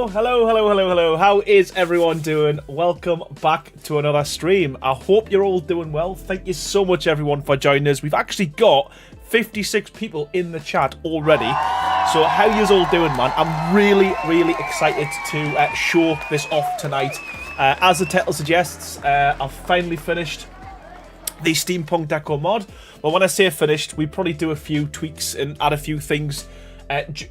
Hello. How is everyone doing? Welcome back to another stream. I hope you're all doing well. Thank you so much, everyone, for joining us. We've actually got 56 people in the chat already. So how yous all doing, man? I'm really excited to show this off tonight. As the title suggests, I've finally finished the Steampunk Decor mod. Well, when I say finished, we probably do a few tweaks and add a few things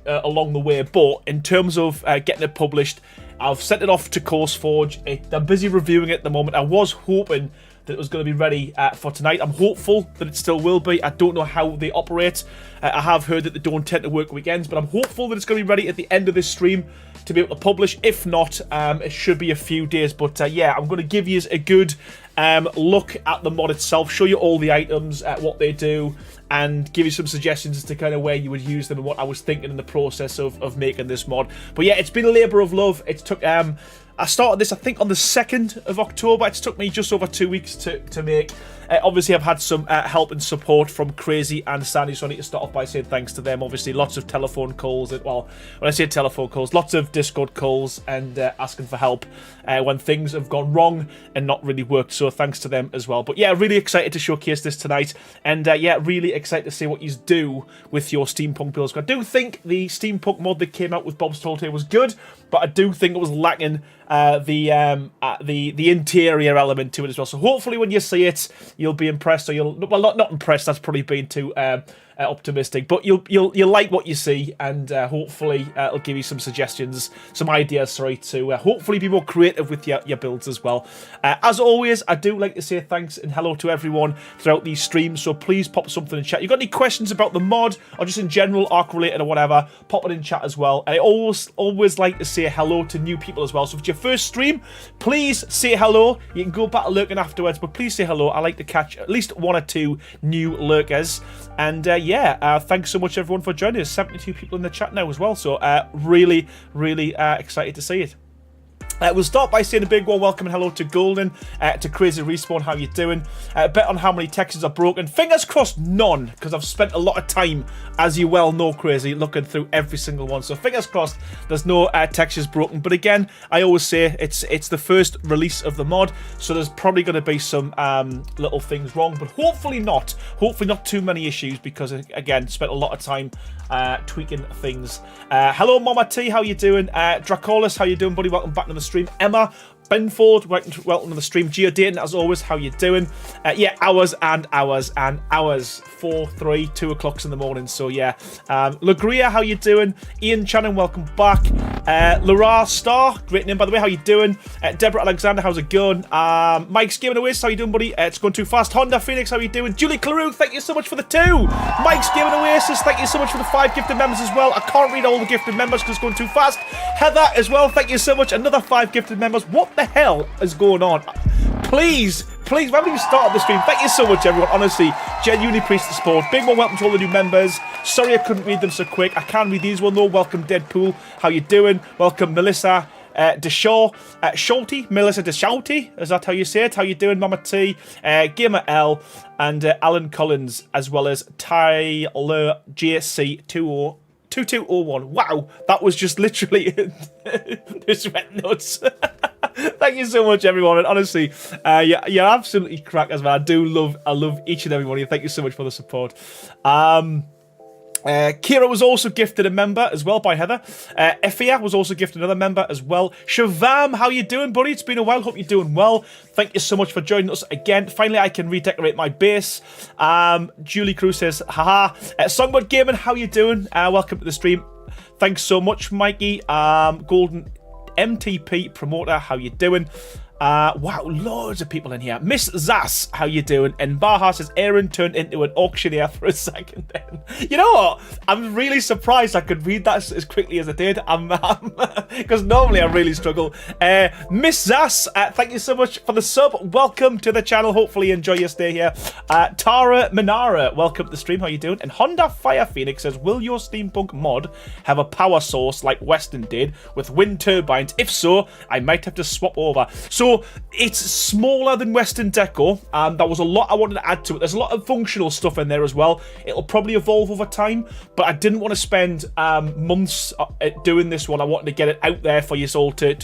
along the way, but in terms of getting it published, I've sent it off to CourseForge. They're busy reviewing it at the moment. I was hoping that it was going to be ready for tonight. I'm hopeful that it still will be. I don't know how they operate. I have heard that they don't tend to work weekends, but I'm hopeful that it's going to be ready at the end of this stream to be able to publish. If not, it should be a few days. But yeah, I'm going to give you a good look at the mod itself, show you all the items, what they do, and give you some suggestions as to kind of where you would use them and what I was thinking in the process of making this mod. But yeah, it's been a labour of love. It took I started this, I think, on the 2nd of October. It's took me just over 2 weeks to make. Obviously, I've had some help and support from Crazy and Sandy, so I need to start off by saying thanks to them. Obviously, lots of telephone calls. Well, when I say telephone calls, lots of Discord calls and asking for help when things have gone wrong and not really worked. So thanks to them as well. But yeah, really excited to showcase this tonight. And yeah, really excited to see what you do with your Steampunk builds. I do think the Steampunk mod that came out with Bob's Tolte was good, but I do think it was lacking the interior element to it as well. So hopefully when you see it, you'll be impressed, or not impressed. That's probably being too optimistic, but you'll like what you see, and hopefully it'll give you some suggestions, some ideas, sorry, to hopefully be more creative with your builds as well. As always, I do like to say thanks and hello to everyone throughout these streams, so please pop something in chat. You got any questions about the mod or just in general, ARC related or whatever, pop it in chat as well. And I always like to say hello to new people as well, so if it's your first stream, please say hello. You can go back to lurking afterwards, but please say hello. I like to catch at least 1 or 2 new lurkers. And yeah, thanks so much everyone for joining us. 72 people in the chat now as well, so really excited to see it. We'll start by saying a big one welcome and hello to Golden, to Crazy Respawn, how you doing? Bet on how many textures are broken. Fingers crossed none, because I've spent a lot of time, as you well know, Crazy, looking through every single one. So fingers crossed there's no textures broken. But again, I always say it's the first release of the mod, so there's probably going to be some little things wrong, but hopefully not. Hopefully not too many issues, because again, spent a lot of time tweaking things. Hello Mama T, how you doing? Dracolis, how you doing, buddy? Welcome back to the stream. Emma Benford, welcome to the stream. Geodating, as always, how you doing? Yeah, hours and hours and hours. 4, 3, 2 o'clocks in the morning. So yeah, Lagria, how you doing? Ian Channon, welcome back. Lara Star, great name by the way, how you doing? Deborah Alexander, how's it going? Mike's Gaming Away, how you doing, buddy? It's going too fast. Honda Phoenix, how you doing? Julie Claroux, thank you so much for the 2. Mike's Gaming Oasis, thank you so much for the 5 gifted members as well. I can't read all the gifted members because it's going too fast. Heather as well, thank you so much. Another 5 gifted members. What the hell is going on? Please, we haven't even started the stream. Thank you so much, everyone. Honestly, genuinely appreciate the support. Big one welcome to all the new members. Sorry I couldn't read them so quick. I can read these one though. Welcome Deadpool, how you doing? Welcome Melissa Deshaw, Schulte, Melissa Deschalte, is that how you say it? How you doing, Mama T? Gamer L, and Alan Collins, as well as Tyler JC 2201. Wow, that was just literally just went nuts. Thank you so much, everyone. And honestly, you're absolutely crackers, man. I love each and every one of you. Thank you so much for the support. Kira was also gifted a member as well by Heather. Effia was also gifted another member as well. Shavam, how you doing, buddy? It's been a while. Hope you're doing well. Thank you so much for joining us again. Finally, I can redecorate my base. Julie Cruz says, haha. Songbird Gaming, how you doing? Welcome to the stream. Thanks so much, Mikey. Golden MTP Promoter, how you doing? Wow, loads of people in here. Miss Zass, how you doing? And Baha says Aaron turned into an auctioneer for a second then. You know what? I'm really surprised I could read that as quickly as I did. Because normally I really struggle. Miss Zass, thank you so much for the sub. Welcome to the channel. Hopefully you enjoy your stay here. Tara Minara, welcome to the stream. How you doing? And Honda Fire Phoenix says, will your Steampunk mod have a power source like Western did with wind turbines? If so, I might have to swap over. So So it's smaller than Western Decor. There was a lot I wanted to add to it. There's a lot of functional stuff in there as well. It'll probably evolve over time, but I didn't want to spend months doing this one. I wanted to get it out there for you all to.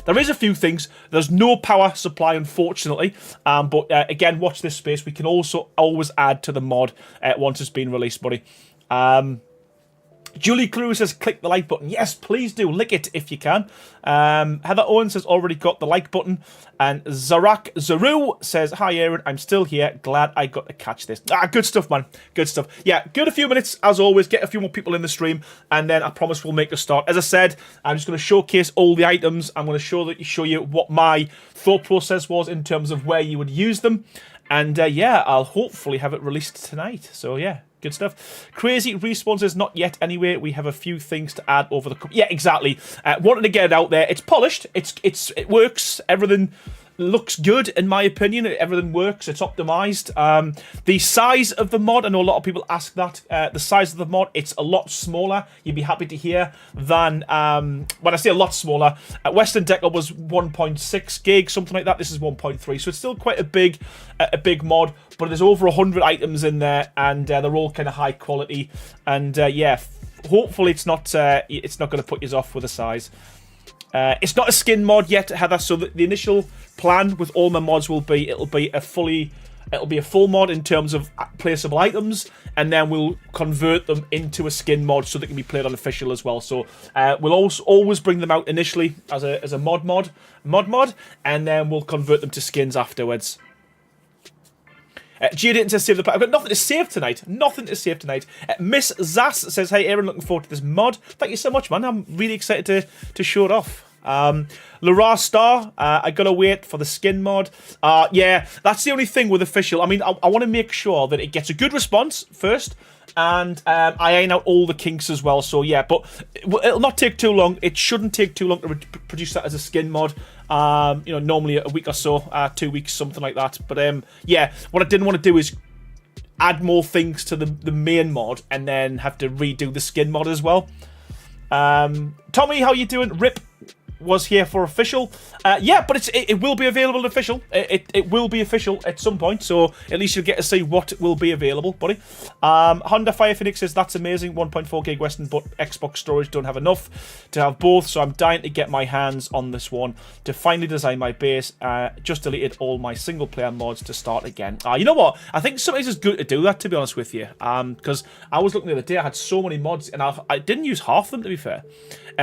There is a few things. There's no power supply, unfortunately, but again, watch this space. We can also always add to the mod once it's been released, buddy. Julie Cruz says, click the like button. Yes, please do. Lick it if you can. Heather Owens has already got the like button. And Zarak Zaru says, hi, Aaron. I'm still here. Glad I got to catch this. Good stuff, man. Good stuff. Yeah, good a few minutes, as always. Get a few more people in the stream. And then I promise we'll make a start. As I said, I'm just going to showcase all the items. I'm going to show you what my thought process was in terms of where you would use them. And yeah, I'll hopefully have it released tonight. So yeah. Good stuff. Crazy Respawns is not yet anyway. We have a few things to add over the... Yeah, exactly. Wanted to get it out there. It's polished. It works. Everything looks good, in my opinion. Everything works. It's optimized. The size of the mod, I know a lot of people ask that. The size of the mod, it's a lot smaller. You'd be happy to hear than... when I say a lot smaller, Western Decor was 1.6 gig, something like that. This is 1.3, so it's still quite a big mod. But there's over 100 items in there, and they're all kind of high quality. And yeah, hopefully it's not going to put you off with the size. It's not a skin mod yet, Heather. So the initial plan with all my mods will be it'll be a full mod in terms of placeable items, and then we'll convert them into a skin mod so they can be played on official as well. So we'll also always bring them out initially as a mod, and then we'll convert them to skins afterwards. Gia didn't save the... I've got nothing to save tonight. Nothing to save tonight. Miss Zass says, hey, Aaron, looking forward to this mod. Thank you so much, man. I'm really excited to show it off. Laura Star, I gotta wait for the skin mod. Yeah, that's the only thing with official. I mean, I want to make sure that it gets a good response first, and I iron out all the kinks as well. So yeah, but it'll not take too long. It shouldn't take too long to produce that as a skin mod. You know, normally a week or so, 2 weeks, something like that. But yeah, what I didn't want to do is add more things to the main mod and then have to redo the skin mod as well. Tommy, how you doing? Rip was here for official. Yeah, but it will be available in official. It will be official at some point, so at least you'll get to see what will be available, buddy. Honda Fire Phoenix says, that's amazing. 1.4 gig Western, but Xbox storage don't have enough to have both, so I'm dying to get my hands on this one to finally design my base. Just deleted all my single player mods to start again. You know what? I think sometimes it's good to do that, to be honest with you, because I was looking the other day, I had so many mods, and I didn't use half of them, to be fair.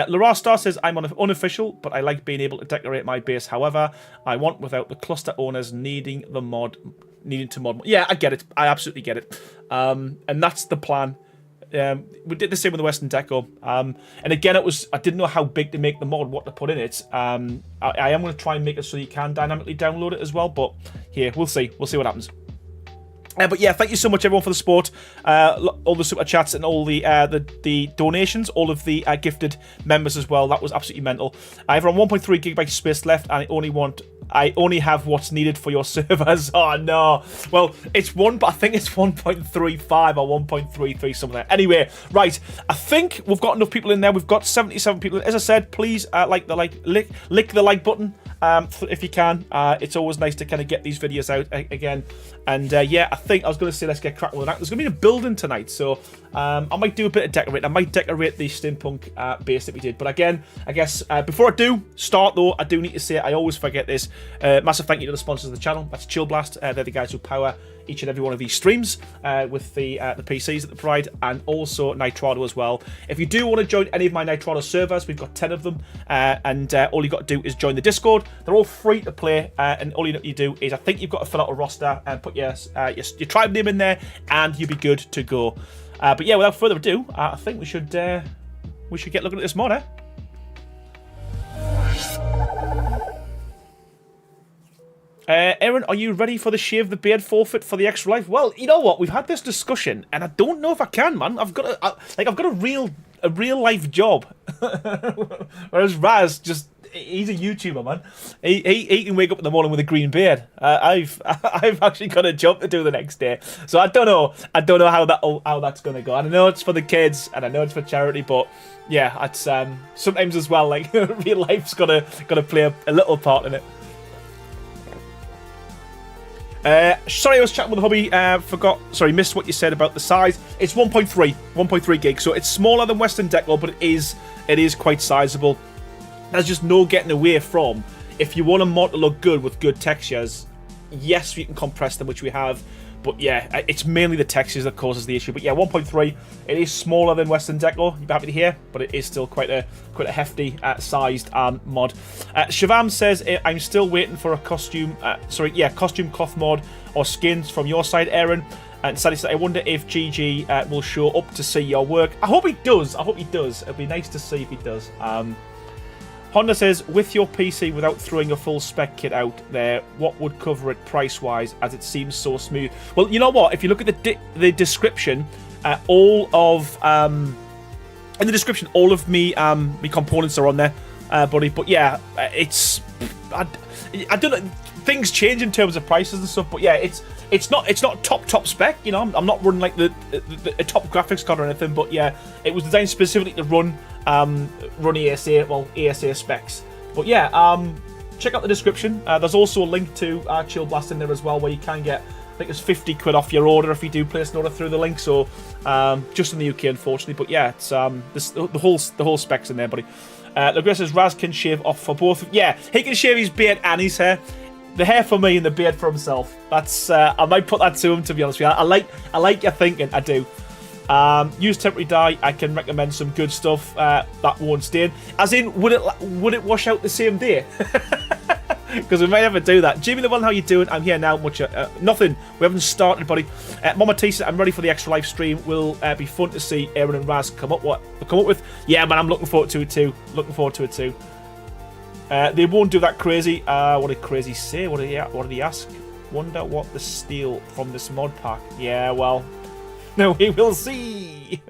Laura Star says, I'm unofficial, but I like being able to decorate my base however I want without the cluster owners needing to mod. Yeah, I get it. I absolutely get it. And that's the plan. We did the same with the Western Decor. And again, I didn't know how big to make the mod, what to put in it. I am going to try and make it so you can dynamically download it as well. But here, we'll see. We'll see what happens. But yeah, thank you so much everyone for the support, all the super chats and all the donations, all of the gifted members as well. That was absolutely mental. I have around 1.3 gigabytes space left, and I only have what's needed for your servers. Oh no. Well, I think it's 1.35 or 1.33, something like that. Anyway, right. I think we've got enough people in there. We've got 77 people. As I said, please lick the like button. If you can. It's always nice to kind of get these videos out again. And yeah, I think I was going to say let's get cracking with that. There's going to be a building tonight, so I might do a bit of decorating. I might decorate the Steampunk base that we did. But again, I guess before I do start though, I do need to say, I always forget this. Massive thank you to the sponsors of the channel. That's Chill Blast. They're the guys who power each and every one of these streams with the PCs that they provide, and also Nitrado as well. If you do want to join any of my Nitrado servers, we've got 10 of them, and all you got to do is join the Discord. They're all free to play, and all you do is, I think you've got to fill out a roster and put your tribe name in there, and you'll be good to go. But yeah, without further ado, I think we should get looking at this mod, eh? Aaron, are you ready for the shave the beard forfeit for the extra life? Well, you know what? We've had this discussion, and I don't know if I can, man. I've got a real life job, whereas Raz he's a YouTuber, man. He can wake up in the morning with a green beard. I've actually got a job to do the next day, so I don't know how that's gonna go. And I know it's for the kids, and I know it's for charity, but yeah, it's sometimes as well, like real life's gotta play a little part in it. Sorry, I was chatting with the hubby. Missed what you said about the size. It's 1.3 gig, so it's smaller than Western Decor, but it is quite sizable. There's just no getting away from, if you want a mod to look good with good textures, yes, we can compress them, which we have. But yeah, it's mainly the textures that causes the issue. But yeah, 1.3, it is smaller than Western Decor, you'll be happy to hear, but it is still quite a hefty sized mod. Shavam says, I'm still waiting for a costume cloth mod or skins from your side, Aaron. And Sally said, I wonder if GG will show up to see your work. I hope he does. It'd be nice to see if he does. Honda says, with your PC without throwing a full spec kit out there, what would cover it price-wise, as it seems so smooth? Well, you know what? If you look at the description, all of me components are on there, buddy. But yeah, it's I don't know. Things change in terms of prices and stuff. But yeah, it's not top spec. You know, I'm not running like the top graphics card or anything. But yeah, it was designed specifically to run ASA specs. But yeah, check out the description. There's also a link to Chill Blast in there as well, where you can get, I think it's 50 quid off your order if you do place an order through the link. So just in the UK, unfortunately. But yeah, it's the whole specs in there, buddy. Lagres says Raz can shave off for both. Yeah, he can shave his beard and his hair. The hair for me and the beard for himself. That's I might put that to him, to be honest with you. I like your thinking, I do. Use temporary dye. I can recommend some good stuff that won't stain. As in, would it wash out the same day? Because we might never do that. Jimmy the One, how you doing? I'm here now. Nothing. We haven't started, buddy. Mama Tisa, I'm ready for the extra live stream. Will be fun to see Aaron and Raz come up with. Yeah, man, I'm looking forward to it too. They won't do that crazy. What did Crazy say? What did he ask? Wonder what the steal from this mod pack. Yeah, well. No, we will see.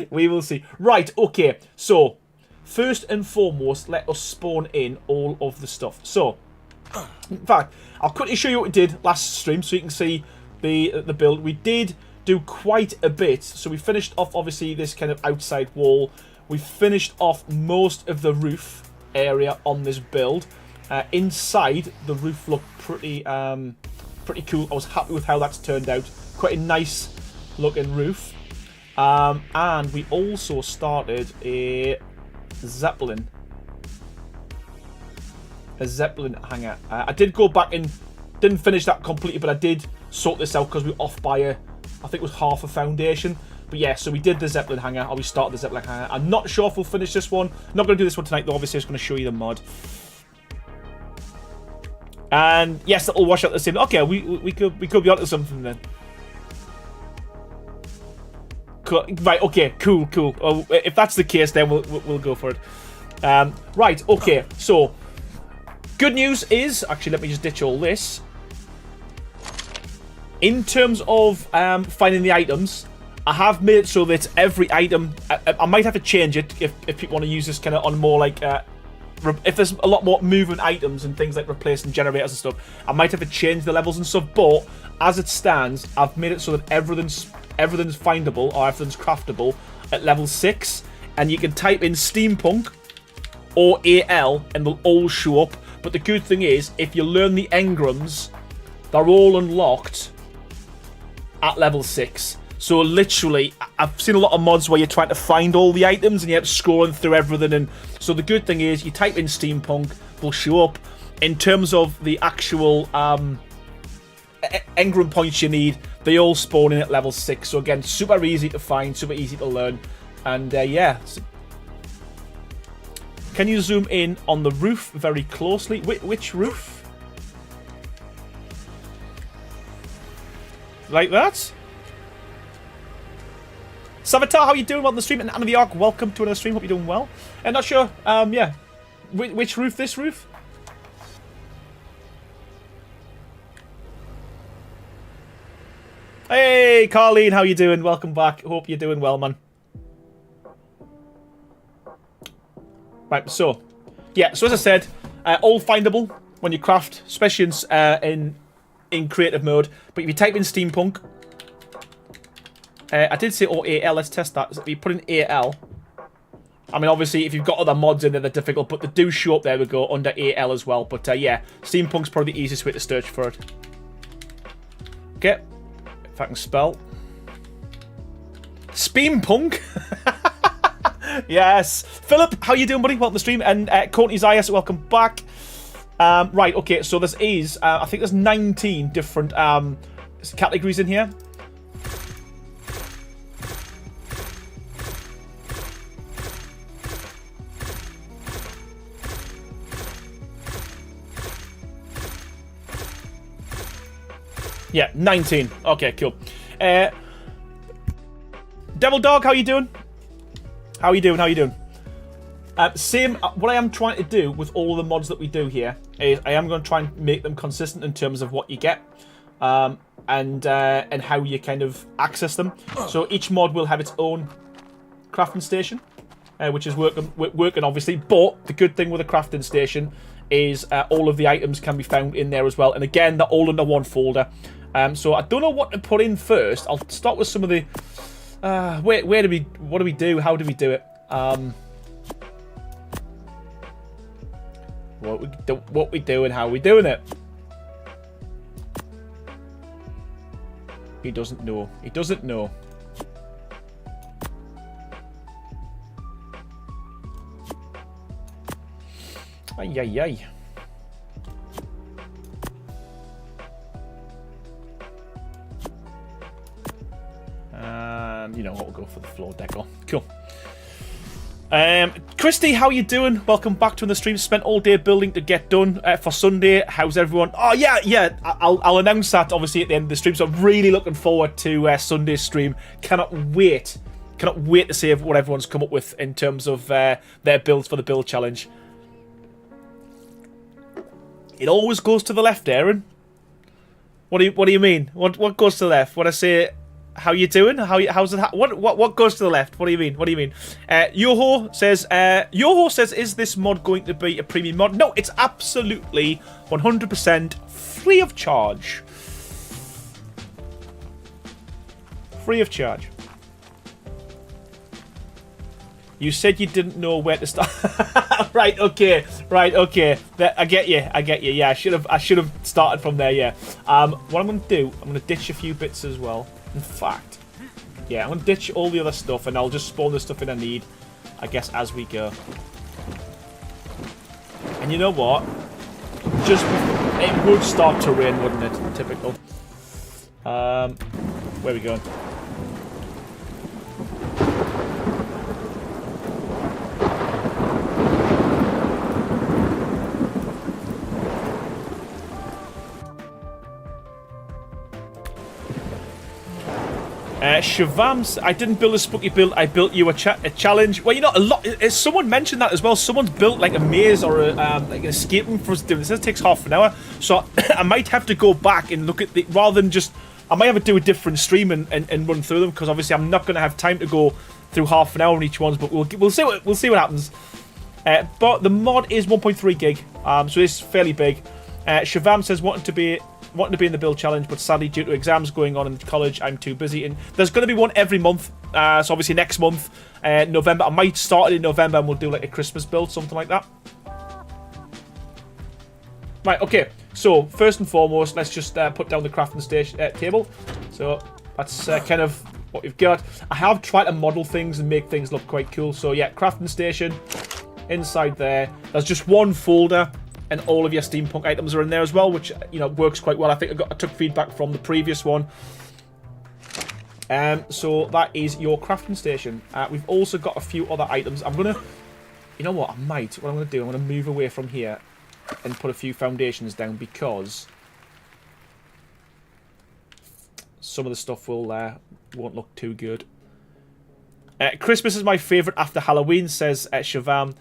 We will see. Right, okay. So, first and foremost, let us spawn in all of the stuff. So, in fact, I'll quickly show you what we did last stream so you can see the build. We did do quite a bit. So, we finished off, obviously, this kind of outside wall. We finished off most of the roof area on this build. Inside, the roof looked pretty cool. I was happy with how that's turned out. Quite a nice looking roof. And we also started a Zeppelin hangar. I did go back and didn't finish that completely, but I did sort this out because we were off by I think it was half a foundation. But yeah, so we did the Zeppelin hangar, or we started the Zeppelin hangar. I'm not sure if we'll finish this one. Not going to do this one tonight, though. Obviously, I'm just going to show you the mod. And yes, it'll wash out the same. Okay, we could be onto something then. Cool. Right, okay, cool. Oh, if that's the case, then we'll go for it. Right, okay, so good news is, actually, let me just ditch all this. In terms of finding the items, I have made it so that every item, I might have to change it if people want to use this kind of on more like, if there's a lot more movement items and things like replacing generators and stuff, I might have to change the levels and stuff, but as it stands, I've made it so that everything's findable or everything's craftable at level 6, and you can type in Steampunk or AL and they'll all show up. But the good thing is, if you learn the engrams, they're all unlocked at level 6. So literally, I've seen a lot of mods where you're trying to find all the items and you're scrolling through everything. And so the good thing is, you type in Steampunk, they'll show up. In terms of the actual engram points you need, they all spawn in at level 6. So again, super easy to find, super easy to learn. And yeah. Can you zoom in on the roof very closely? Which roof? Like that? Savatar, how you doing? Welcome to the stream. And Anna the Ark, welcome to another stream. Hope you're doing well. I'm not sure. Yeah. Which roof? This roof? Hey, Carleen, how you doing? Welcome back. Hope you're doing well, man. Right, so. Yeah, so as I said, all findable when you craft, especially in creative mode. But if you type in Steampunk, I did say AL, let's test that. So if you put in AL, I mean, obviously, if you've got other mods in there, they're difficult, but they do show up, there we go, under AL as well. But yeah, Steampunk's probably the easiest way to search for it. Okay. If I can spell. Steampunk. Yes. Philip, how you doing, buddy? Welcome to the stream. And Courtney's IS, welcome back. Right, okay, so this is, I think there's 19 different categories in here. Yeah, 19. Okay, cool. Devil Dog, how you doing? How you doing? How you doing? Same. What I am trying to do with all the mods that we do here is I am going to try and make them consistent in terms of what you get, and how you kind of access them. So each mod will have its own crafting station, which is working obviously. But the good thing with a crafting station is all of the items can be found in there as well. And again, they're all under one folder. So I don't know what to put in first. I'll start with some of the. What do we do? How do we do it? What we do and how we doing it. He doesn't know. He doesn't know. Ay, ay, ay. And you know what, we'll go for the floor decor. Cool. Christy, how you doing? Welcome back to the stream. Spent all day building to get done for Sunday. How's everyone? Oh yeah. I'll announce that obviously at the end of the stream. So I'm really looking forward to Sunday's stream. Cannot wait to see what everyone's come up with in terms of their builds for the build challenge. It always goes to the left, Aaron. What do you mean? What goes to the left? When I say how you doing? How's it? What goes to the left? What do you mean? What do you mean? Yoho says, is this mod going to be a premium mod? No, it's absolutely 100% free of charge. Free of charge. You said you didn't know where to start. Right, okay. I get you. Yeah, I should have started from there. Yeah. What I'm going to do, I'm going to ditch a few bits as well. In fact, yeah, I'm going to ditch all the other stuff and I'll just spawn the stuff in I need, I guess, as we go. And you know what? It would start to rain, wouldn't it? Typical. Where are we going? Shavams, I didn't build a spooky build, I built you a challenge. Well, you know, someone mentioned that as well. Someone's built like a maze or like an escape room for us to do. This says it takes half an hour. So I might have to go back and look at the, rather than just, I might have to do a different stream and run through them, because obviously I'm not going to have time to go through half an hour on each one, but we'll see what happens. But the mod is 1.3 gig, so it's fairly big. Shavam says wanting to be in the build challenge, but sadly due to exams going on in college, I'm too busy. And there's going to be one every month. So obviously next month, November, I might start it in November and we'll do like a Christmas build, something like that. Right, okay. So first and foremost, let's just put down the crafting station table. So that's kind of what we've got. I have tried to model things and make things look quite cool. So yeah, crafting station inside there. There's just one folder. And all of your steampunk items are in there as well, which, you know, works quite well. I think I took feedback from the previous one. So that is your crafting station. We've also got a few other items. I'm going to, you know what, what I'm going to do, I'm going to move away from here and put a few foundations down, because some of the stuff won't look too good. Christmas is my favourite after Halloween, says Shavam.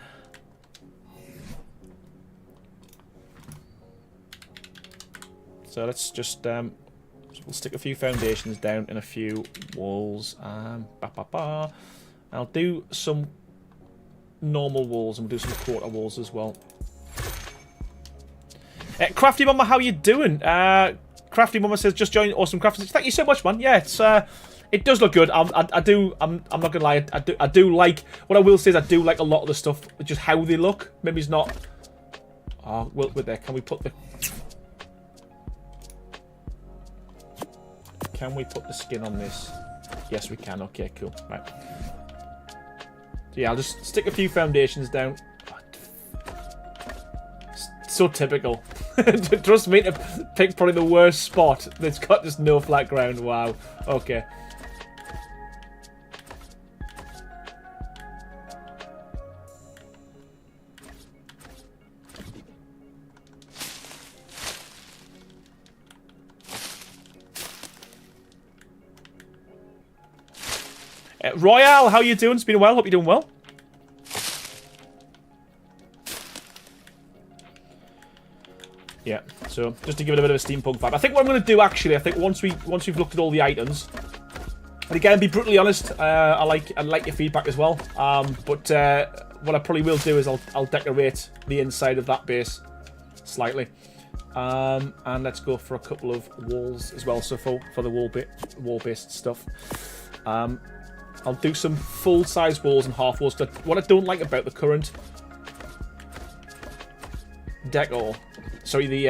So let's just we'll stick a few foundations down and a few walls. I'll do some normal walls and we'll do some quarter walls as well. Crafty Mama, how you doing? Crafty Mama says just joined. Awesome crafting. Thank you so much, man. Yeah, it does look good. I'm not gonna lie. I do like. What I will say is I do like a lot of the stuff. Just how they look. Maybe it's not. Oh, well, with there. Can we put the? Can we put the skin on this? Yes, we can. Okay, cool. Right. So yeah, I'll just stick a few foundations down. So typical. Trust me to pick probably the worst spot that's got just no flat ground. Wow. Okay. Royale, how you doing? It's been a while. Hope you're doing well. Yeah, so just to give it a bit of a steampunk vibe. I think what I'm going to do, actually, I think once we've looked at all the items, and again, be brutally honest, I like your feedback as well. But what I probably will do is I'll decorate the inside of that base slightly, and let's go for a couple of walls as well. So for the wall-based stuff, I'll do some full-size walls and half walls. What I don't like about the current Decor, sorry, the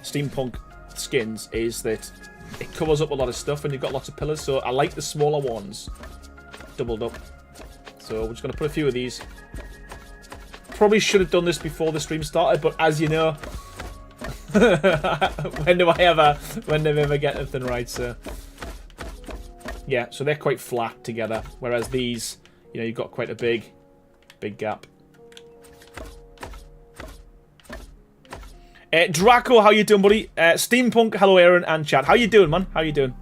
Steampunk skins, is that it covers up a lot of stuff and you've got lots of pillars. So I like the smaller ones doubled up. So we're just going to put a few of these. Probably should have done this before the stream started, but as you know, when do I ever get anything right? So yeah, so they're quite flat together, whereas these, you know, you've got quite a big gap. Draco, how you doing, buddy? Steampunk, hello, Aaron and chat. How you doing, man? How you doing?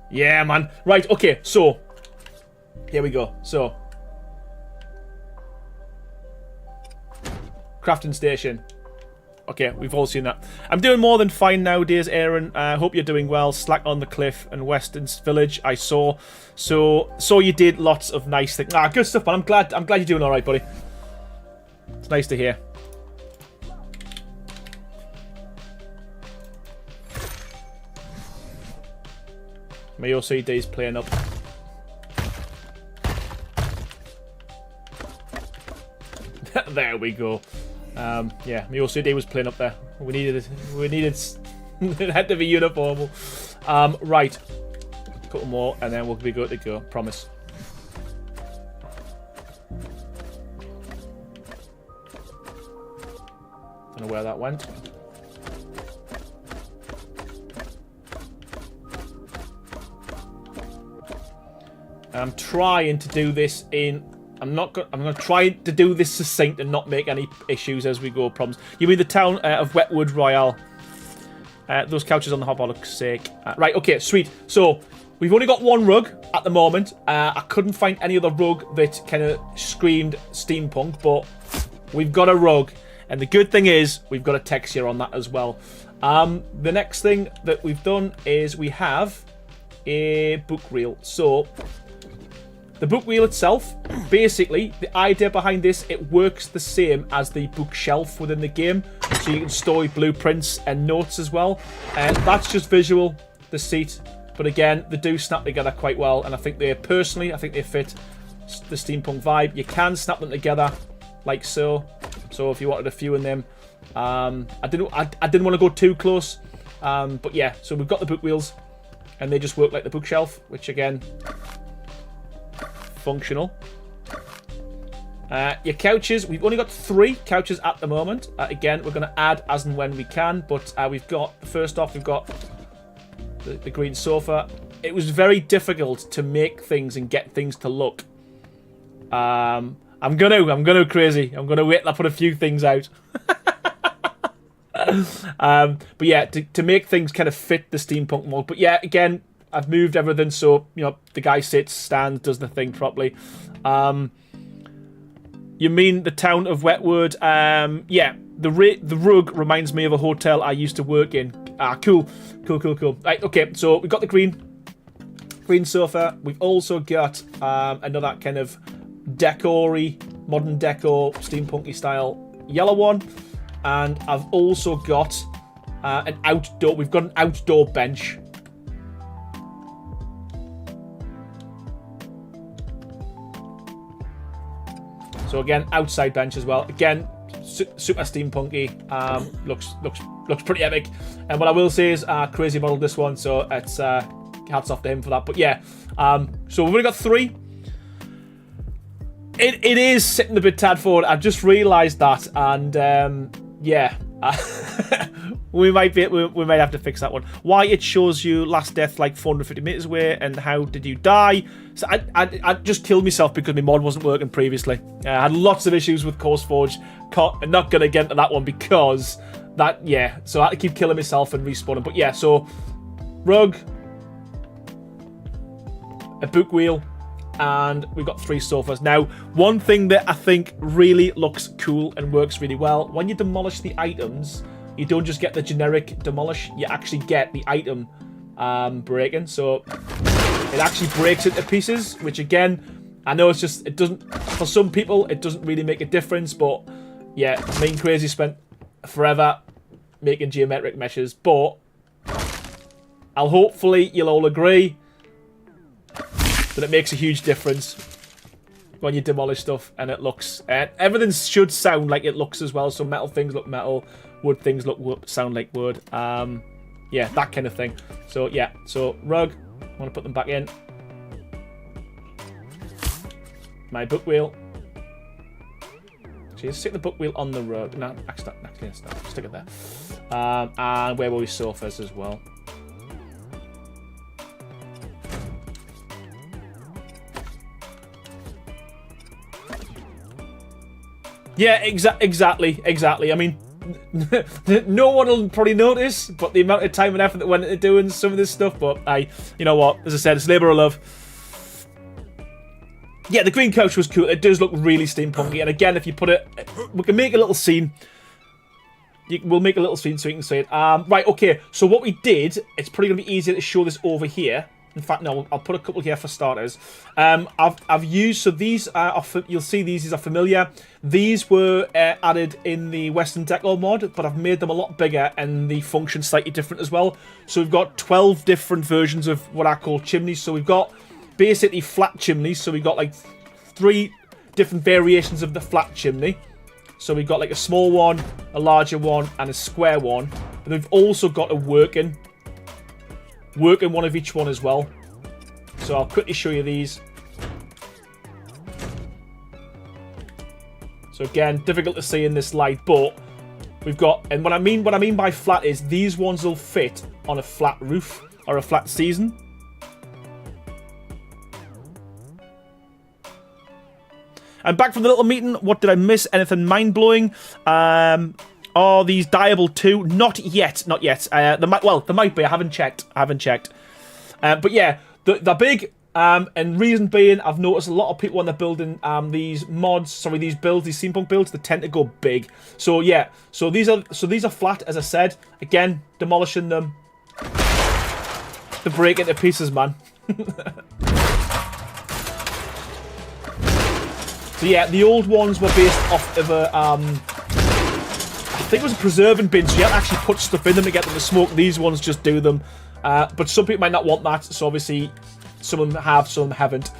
Yeah, man. Right, okay, so here we go. So crafting station. Okay, we've all seen that. I'm doing more than fine nowadays, Aaron. I hope you're doing well. Slack on the Cliff and Western Village, I saw. So you did lots of nice things. Ah, good stuff, man. I'm glad you're doing all right, buddy. It's nice to hear. My OCD's playing up. There we go. Yeah, my OCD was playing up there. We needed it had to be uniformal. Right. A couple more and then we'll be good to go. Promise. Don't know where that went. I'm trying to do this in... I'm going to try to do this succinct and not make any issues as we go. Problems. You mean the town of Wetwood Royale? Those couches on the hotbar look sick. Right, okay, sweet. So, we've only got one rug at the moment. I couldn't find any other rug that kind of screamed steampunk, but we've got a rug. And the good thing is, we've got a texture on that as well. The next thing that we've done is we have a book reel. So, the book reel itself, basically, the idea behind this, it works the same as the bookshelf within the game. So you can store your blueprints and notes as well. And that's just visual, the seat. But again, they do snap together quite well. And I think they fit the steampunk vibe. You can snap them together like so. So if you wanted a few in them. I didn't want to go too close. But yeah, so we've got the book wheels. And they just work like the bookshelf, which again... functional. Your couches, we've only got 3 couches at the moment. Again, we're going to add as and when we can, but we've got, first off, we've got the green sofa. It was very difficult to make things and get things to look. I'm gonna crazy. I'm gonna wait till I put a few things out. But yeah, to make things kind of fit the steampunk mold. But yeah, again, I've moved everything so, you know, the guy sits, stands, does the thing properly. You mean the town of Wetwood? Yeah, the rug reminds me of a hotel I used to work in. Cool. Right, okay, so we've got the green sofa. We've also got another kind of decor-y, modern decor, steampunky style yellow one. And I've also got we've got an outdoor bench. So again, outside bench as well. Again, super steampunky. Looks looks pretty epic. And what I will say is Crazy modeled this one, so it's hats off to him for that. But yeah, so we've only got 3. It is sitting a bit tad forward. I just realised that, and yeah, we might have to fix that one. Why it shows you last death like 450 meters away, and how did you die? So I just killed myself because my mod wasn't working previously. I had lots of issues with CourseForge. I'm not gonna get into that one because that, yeah. So I had to keep killing myself and respawning. But yeah, so rug, a book wheel, and we've got 3 sofas. Now, one thing that I think really looks cool and works really well, when you demolish the items, you don't just get the generic demolish, you actually get the item breaking. So it actually breaks into pieces, which again, I know it's just, it doesn't, for some people, it doesn't really make a difference, but yeah, me and Crazy spent forever making geometric meshes, but hopefully you'll all agree that it makes a huge difference when you demolish stuff, and it looks, everything should sound like it looks as well. So metal things look metal, wood things sound like wood. Yeah, that kind of thing. So yeah, so rug, I want to put them back in. My book wheel. So you stick the book wheel on the rug. No, actually, stick it there. And where were we? Sofas as well. Yeah, exactly. I mean, no one will probably notice, but the amount of time and effort that went into doing some of this stuff. But you know what? As I said, it's labour of love. Yeah, the green couch was cool. It does look really steampunky. And again, if you put it, we can make a little scene. We'll make a little scene so you can see it. Right, okay. So what we did, it's probably going to be easier to show this over here. In fact, no, I'll put a couple here for starters. I've used, so these are, you'll see these are familiar. These were added in the Western Decor mod, but I've made them a lot bigger and the function slightly different as well. So we've got 12 different versions of what I call chimneys. So we've got basically flat chimneys. So we've got like 3 different variations of the flat chimney. So we've got like a small one, a larger one, and a square one. But we've also got a working one of each one as well. So I'll quickly show you these. So again, difficult to see in this light, but we've got, and what I mean by flat is these ones will fit on a flat roof or a flat season. I'm back from the little meeting. What did I miss? Anything mind-blowing? Are these dyeable too? Not yet. There might be. I haven't checked. But yeah, they're big. And reason being, I've noticed a lot of people when they're building these builds, these Steampunk builds, they tend to go big. So yeah, so these are flat, as I said. Again, demolishing them, to break into pieces, man. So yeah, the old ones were based off of a I think it was a preserving bin, so you have to actually put stuff in them to get them to smoke. These ones just do them. But some people might not want that, so obviously some of them have, some of them haven't.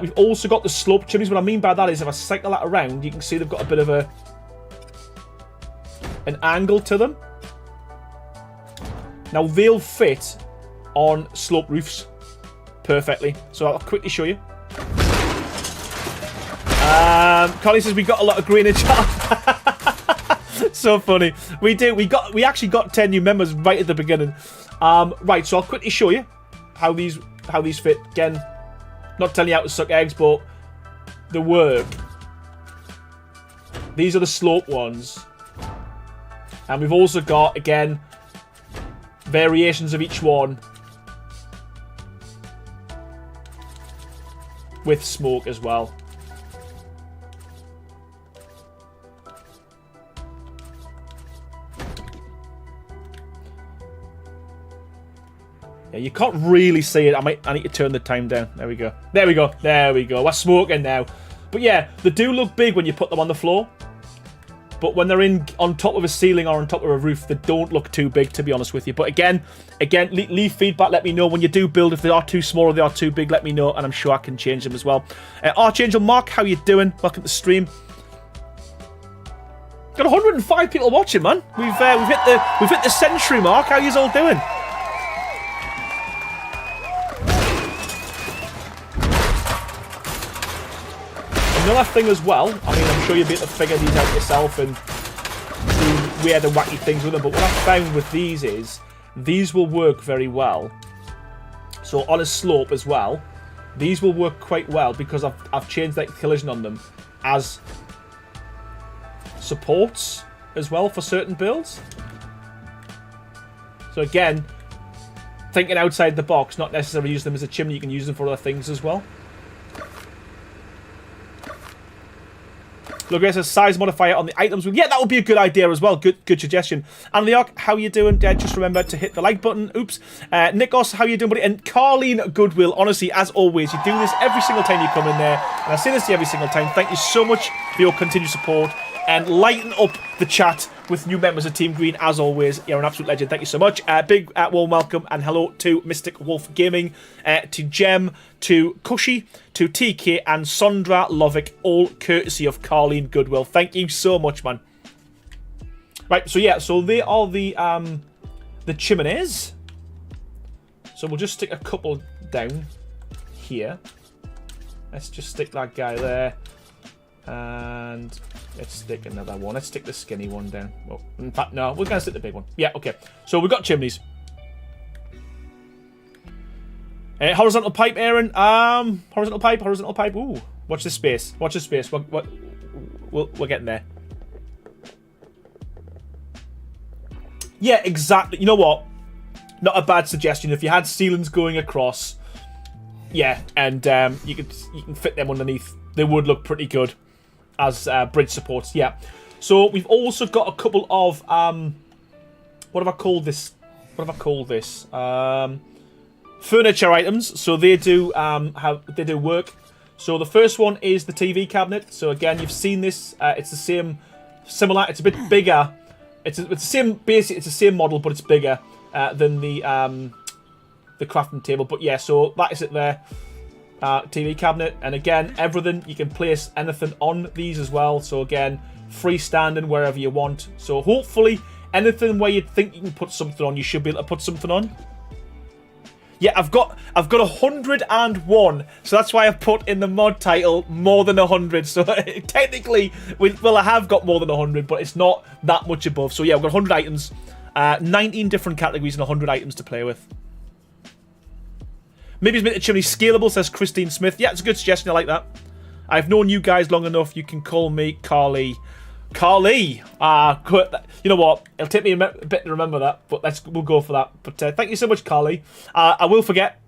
We've also got the slope chimneys. What I mean by that is if I cycle that around, you can see they've got a bit of an angle to them. Now, they'll fit on slope roofs perfectly. So I'll quickly show you. Connie says we got a lot of greenage. So funny. We do. We actually got 10 new members right at the beginning. Right, so I'll quickly show you how these fit. Again, not telling you how to suck eggs, but the work. These are the slope ones. And we've also got, again, variations of each one with smoke as well. Yeah, you can't really see it. I need to turn the time down. There we go. We're smoking now. But yeah, they do look big when you put them on the floor. But when they're on top of a ceiling or on top of a roof, they don't look too big, to be honest with you. But again, leave feedback. Let me know when you do build. If they are too small or they are too big, let me know, and I'm sure I can change them as well. Archangel Mark, how you doing? Welcome to the stream. Got 105 people watching, man. We've hit the century mark. How yous all doing? Another thing as well. I mean, I'm sure you'll be able to figure these out yourself and do weird and wacky things with them. But what I've found with these is these will work very well. So on a slope as well, these will work quite well because I've changed the collision on them as supports as well for certain builds. So again, thinking outside the box, not necessarily use them as a chimney, you can use them for other things as well. Look, there's a size modifier on the items. Yeah, that would be a good idea as well. Good suggestion. And Leok, how you doing? Just remember to hit the like button. Oops. Nikos, how you doing, buddy? And Carleen Goodwill, honestly, as always, you do this every single time you come in there. And I say this to you every single time. Thank you so much for your continued support. And lighten up the chat with new members of Team Green, as always. You're an absolute legend. Thank you so much. Big warm welcome and hello to Mystic Wolf Gaming, to Jem, to Cushy, to TK, and Sondra Lovick, all courtesy of Carleen Goodwill. Thank you so much, man. Right, so yeah, so they are the chimneys. So we'll just stick a couple down here. Let's just stick that guy there. And let's stick another one. Let's stick the skinny one down. Well, in fact, no, we're going to stick the big one. Yeah, okay. So we've got chimneys. Horizontal pipe, Aaron. Horizontal pipe. Ooh, watch this space. Watch this space. We're getting there. Yeah, exactly. You know what? Not a bad suggestion. If you had ceilings going across, yeah, and you can fit them underneath, they would look pretty good as bridge supports. Yeah. So we've also got a couple of what have I called this? Furniture items. So they do work. So the first one is the TV cabinet. So again, you've seen this. It's the same, similar. It's a bit bigger. It's the same basic. It's the same model, but it's bigger than the crafting table. But yeah, so that is it there. TV cabinet, and again, everything, you can place anything on these as well. So again, freestanding wherever you want. So hopefully anything where you think you can put something on, you should be able to put something on. Yeah, I've got 101, so that's why I've put in the mod title more than 100. So technically, well, I have got more than 100, but it's not that much above. So yeah, I've got 100 items, 19 different categories and 100 items to play with. Maybe it's made the chimney scalable, says Christine Smith. Yeah, it's a good suggestion. I like that. I've known you guys long enough. You can call me Carly. Carly! You know what? It'll take me a bit to remember that, but we'll go for that. But thank you so much, Carly. I will forget.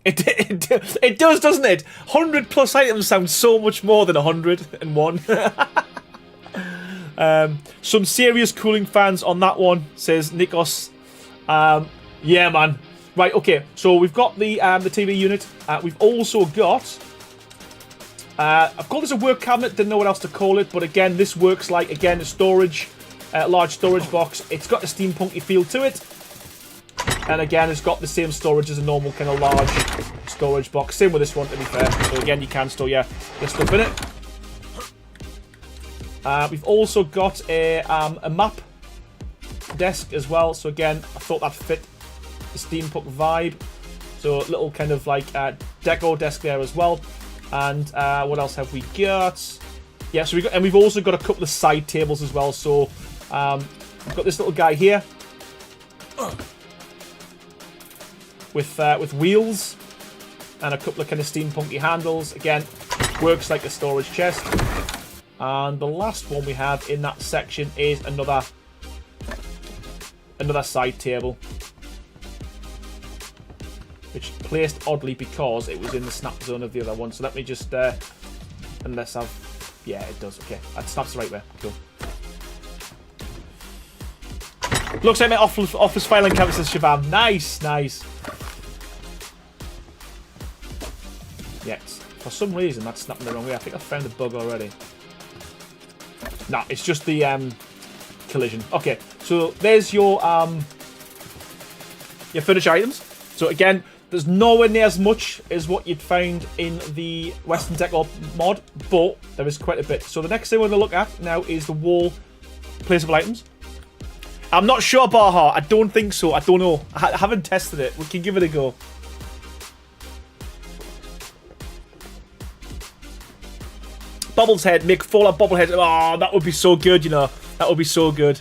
It does, doesn't it? 100 plus items sounds so much more than 101. Some serious cooling fans on that one, says Nikos. Yeah, man. Right, okay, so we've got the TV unit. We've also got... I've called this a work cabinet, didn't know what else to call it, but again, this works like, again, a storage, large storage box. It's got a steampunky feel to it. And again, it's got the same storage as a normal kind of large storage box. Same with this one, to be fair. So again, you can store your stuff in it. We've also got a map desk as well. So again, I thought that fit the steampunk vibe. So a little kind of like decor desk there as well. And what else have we got? Yeah, so we've also got a couple of side tables as well. So we've got this little guy here with wheels and a couple of kind of steampunky handles. Again, works like a storage chest. And the last one we have in that section is another side table, which placed oddly because it was in the snap zone of the other one. So let me just, unless I've, yeah, it does. Okay, that snaps right there. Cool. Looks like my office filing cabinet, says Shabam. Nice, nice. Yes, for some reason that's snapping the wrong way. I think I found a bug already. Nah, it's just the collision. Okay, so there's your furniture items. So again, There's nowhere near as much as what you'd find in the Western Decor mod, but there is quite a bit. So the next thing we're going to look at now is the wall placeable items. I'm not sure, Baha. I don't think so. I don't know. I haven't tested it. We can give it a go. Bubbles head. Make Fallout Bobblehead. Oh, that would be so good, you know. That would be so good.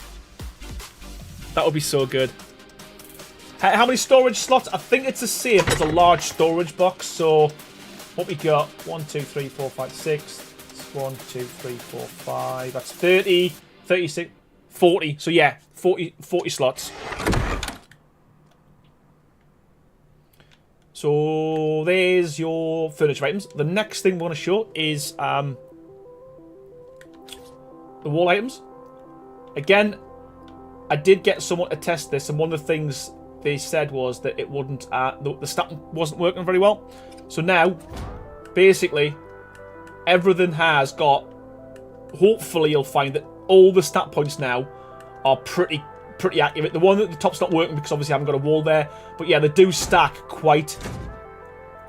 That would be so good. How many storage slots? I think it's the same as a large storage box. So, what we got? 1, 2, 3, 4, 5, 6. 1, 2, 3, 4, 5. That's 30, 36, 40. So, yeah, 40 slots. So, there's your furniture items. The next thing we're going to show is the wall items. Again, I did get someone to test this, and one of the things they said was that it wouldn't, the snap wasn't working very well. So now, basically, everything has got, hopefully you'll find that all the snap points now are pretty accurate. The one at the top's not working because obviously I haven't got a wall there. But yeah, they do stack quite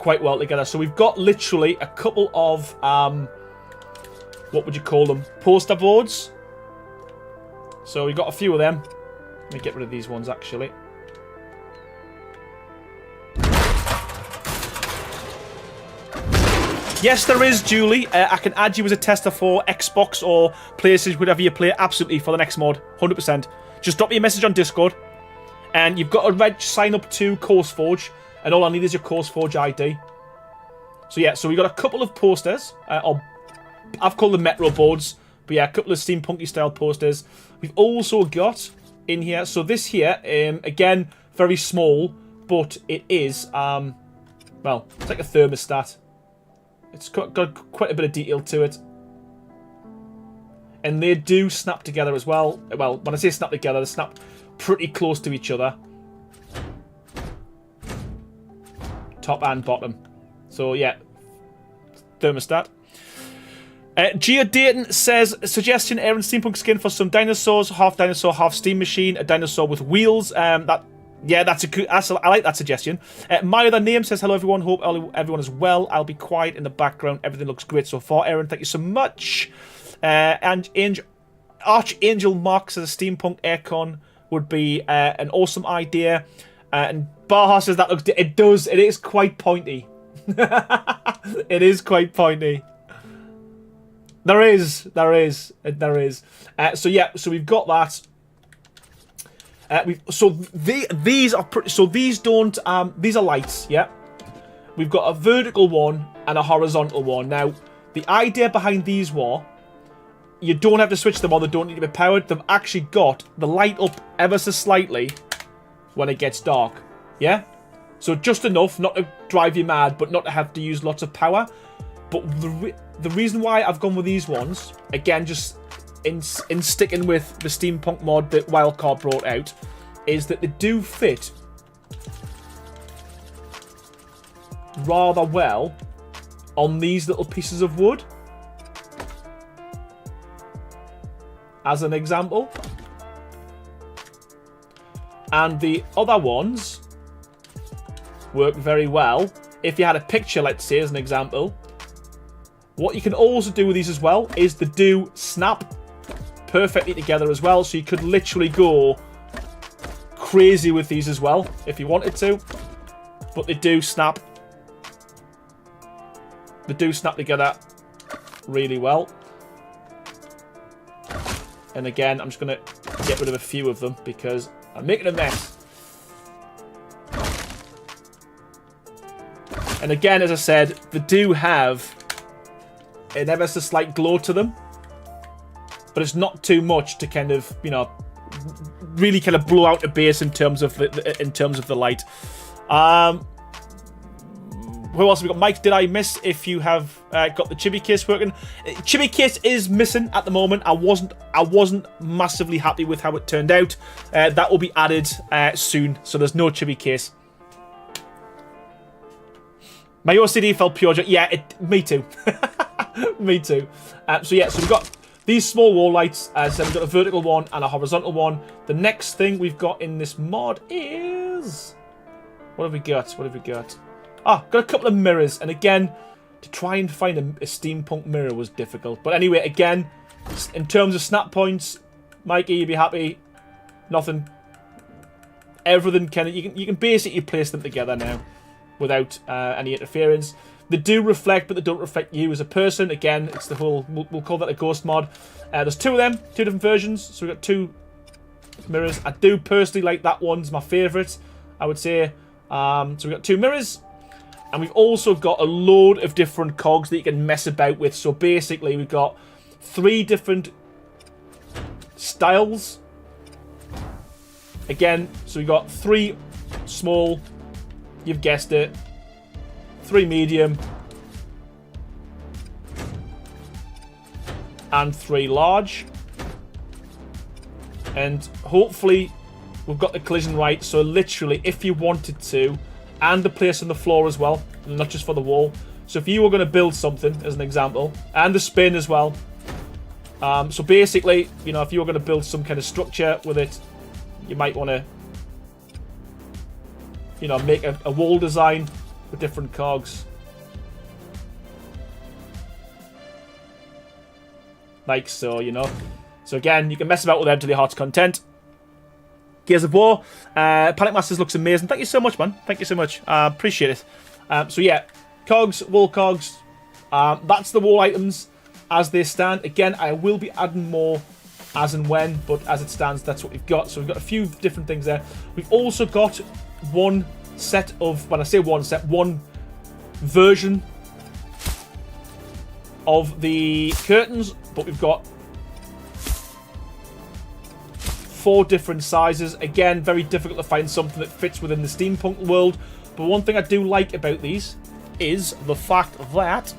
well together. So we've got literally a couple of, what would you call them? Poster boards. So we've got a few of them. Let me get rid of these ones actually. Yes, there is, Julie. I can add you as a tester for Xbox or PlayStation, whatever you play, absolutely, for the next mod. 100%. Just drop me a message on Discord. And you've got to sign up to CourseForge. And all I need is your CourseForge ID. So yeah, so we've got a couple of posters. Or I've called them Metro boards. But yeah, a couple of steampunky style posters. We've also got in here, so this here, again, very small. But it is, well, it's like a thermostat. It's got quite a bit of detail to it. And they do snap together as well. Well, when I say snap together, they snap pretty close to each other. Top and bottom. So, yeah. Thermostat. Gia Dayton says, suggestion, Aaron Steampunk skin for some dinosaurs. Half dinosaur, half steam machine. A dinosaur with wheels. Yeah, that's a good. I like that suggestion. My other name says, hello everyone. Hope everyone is well. I'll be quiet in the background. Everything looks great so far. Aaron, thank you so much. And Archangel Mark says a steampunk aircon would be an awesome idea. And Baha says that looks. It does. It is quite pointy. It is quite pointy. There is. So yeah. So we've got that. These are pretty. So these don't. These are lights. Yeah. We've got a vertical one and a horizontal one. Now, the idea behind these were, you don't have to switch them on. They don't need to be powered. They've actually got the light up ever so slightly when it gets dark. Yeah. So just enough not to drive you mad, but not to have to use lots of power. But the reason why I've gone with these ones, again, just in sticking with the steampunk mod that Wildcard brought out, is that they do fit rather well on these little pieces of wood. As an example. And the other ones work very well. If you had a picture, let's say, as an example. What you can also do with these as well is they do snap perfectly together as well. So you could literally go crazy with these as well if you wanted to. But they do snap. They do snap together really well. And again, I'm just going to get rid of a few of them because I'm making a mess. And again, as I said, they do have an ever so slight glow to them. But it's not too much to kind of, you know, really kind of blow out the base in terms of the light. Who else have we got? Mike, did I miss if you have got the chibi case working? Chibi case is missing at the moment. I wasn't massively happy with how it turned out. That will be added soon, so there's no chibi case. My OCD felt pure joy. Yeah, me too. Me too. So yeah, so we've got these small wall lights. So we've got a vertical one and a horizontal one. The next thing we've got in this mod is What have we got? What have we got? Ah, got a couple of mirrors. And again, to try and find a steampunk mirror was difficult. But anyway, again, in terms of snap points, Mikey, you'd be happy. Nothing. Everything you can basically place them together now without any interference. They do reflect, but they don't reflect you as a person. Again, it's the whole, we'll call that a ghost mod. There's two of them, two different versions. So we've got two mirrors. I do personally like that one's my favourite, I would say. So we've got two mirrors. And we've also got a load of different cogs that you can mess about with. So basically, we've got 3 different styles. Again, so we've got 3 small, you've guessed it, 3 medium, and 3 large. And hopefully we've got the collision right, so literally if you wanted to, and the place on the floor as well, not just for the wall. So if you were going to build something, as an example, and the spin as well. So basically, you know, if you were going to build some kind of structure with it, you might want to, you know, make a wall design with different cogs. Like so, you know. So again, you can mess about with them to the heart's content. Gears of War. Panic Masters looks amazing. Thank you so much, man. Thank you so much. Appreciate it. So yeah, cogs, wall cogs. That's the wall items as they stand. Again, I will be adding more as and when, but as it stands, that's what we've got. So we've got a few different things there. We've also got one set of, when I say one set, one version of the curtains, but we've got 4 different sizes. Again, very difficult to find something that fits within the steampunk world. But one thing I do like about these is the fact that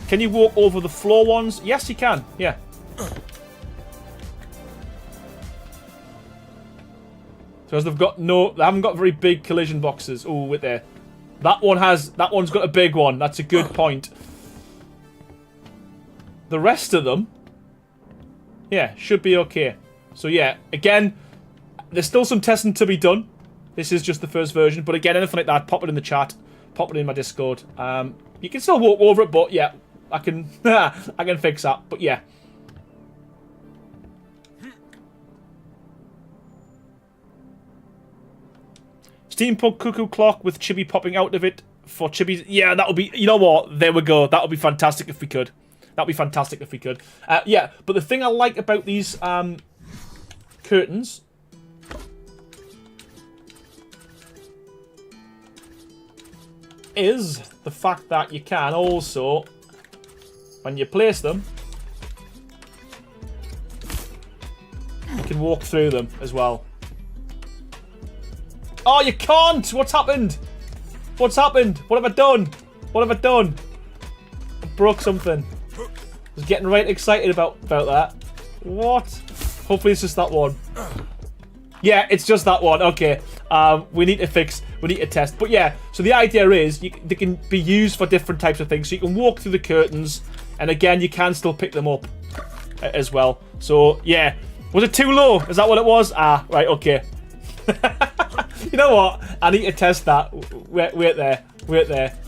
can you walk over the floor ones? Yes, you can. Yeah. So they've got they haven't got very big collision boxes. Oh, with there. That one's got a big one. That's a good point. The rest of them, yeah, should be okay. So yeah, again, there's still some testing to be done. This is just the first version, but again, anything like that, pop it in the chat, pop it in my Discord. You can still walk over it, but yeah, I can I can fix that. But yeah. Steampunk cuckoo clock with chibi popping out of it for chibis. Yeah, that would be, you know what? There we go. That would be fantastic if we could. That would be fantastic if we could. Yeah, but the thing I like about these curtains is the fact that you can also, when you place them, you can walk through them as well. Oh, you can't! What's happened? What's happened? What have I done? What have I done? I broke something. I was getting right excited about that. What? Hopefully it's just that one. Yeah, it's just that one. Okay. We need to fix. We need to test. But yeah, so the idea is they can be used for different types of things. So you can walk through the curtains, and again, you can still pick them up as well. So yeah, was it too low? Is that what it was? Ah, right. Okay. You know what? I need to test that. Wait there. Wait there.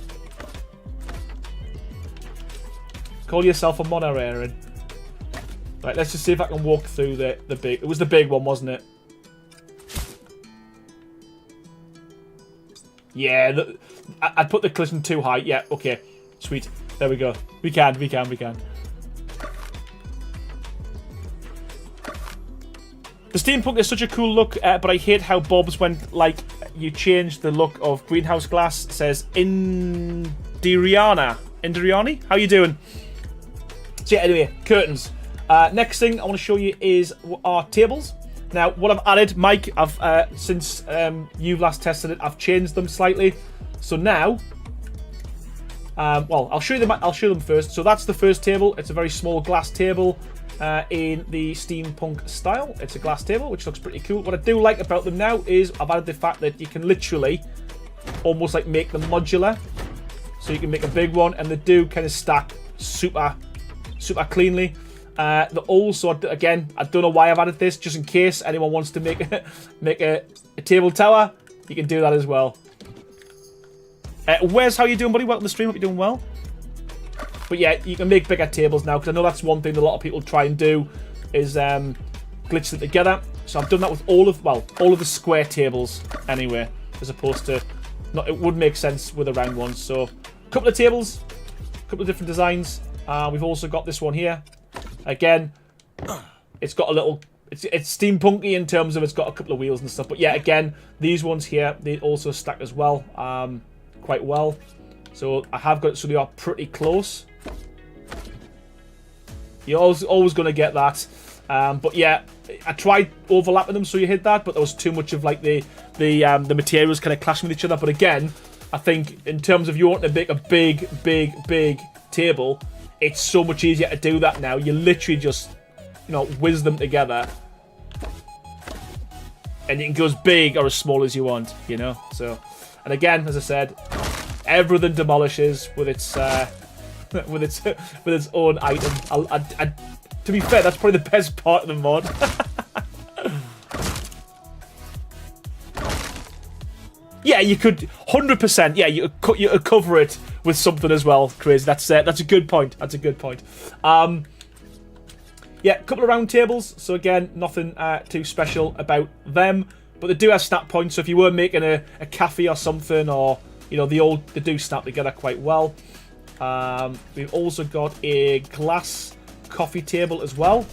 Call yourself a mono-Aaron. Right, let's just see if I can walk through the big... It was the big one, wasn't it? Yeah, I'd put the collision too high. Yeah, okay. Sweet. There we go. We can. The steampunk is such a cool look, but I hate how Bob's went, like, you changed the look of greenhouse glass. It says Indiriani? How you doing? So yeah, anyway, curtains. Next thing I want to show you is our tables. Now, what I've added, Mike, I've since you've last tested it, I've changed them slightly. So now, well, I'll show them first. So that's the first table. It's a very small glass table. In the steampunk style. It's a glass table, which looks pretty cool. What I do like about them now is I've added the fact that you can literally almost like make them modular. So you can make a big one, and they do kind of stack super cleanly. Also, again, I don't know why I've added this, just in case anyone wants to make a table tower, you can do that as well. Wes, how you doing, buddy? Welcome to the stream. Hope you're doing well. But yeah, you can make bigger tables now, because I know that's one thing that a lot of people try and do, is glitch them together. So I've done that with all of the square tables anyway, as opposed to, it would make sense with the round ones. So a couple of tables, a couple of different designs. We've also got this one here. Again, it's got a little, it's steampunky in terms of it's got a couple of wheels and stuff. But yeah, again, these ones here, they also stack as well, quite well. So I have got it so they are pretty close. You're always going to get that. But yeah, I tried overlapping them so you hit that, but there was too much of like the materials kind of clashing with each other. But again, I think in terms of you want to make a big table, it's so much easier to do that now. You literally just, whiz them together, and you can go as big or as small as you want, So, and again, as I said, everything demolishes with its with its own item. To be fair, that's probably the best part of the mod. Yeah, you could 100%. Yeah, you could cover it with something as well. Crazy. That's a good point. That's a good point. Yeah, a couple of round tables. So again, nothing too special about them, but they do have snap points. So if you were making a cafe or something, or they do snap together quite well. We've also got a glass coffee table as well.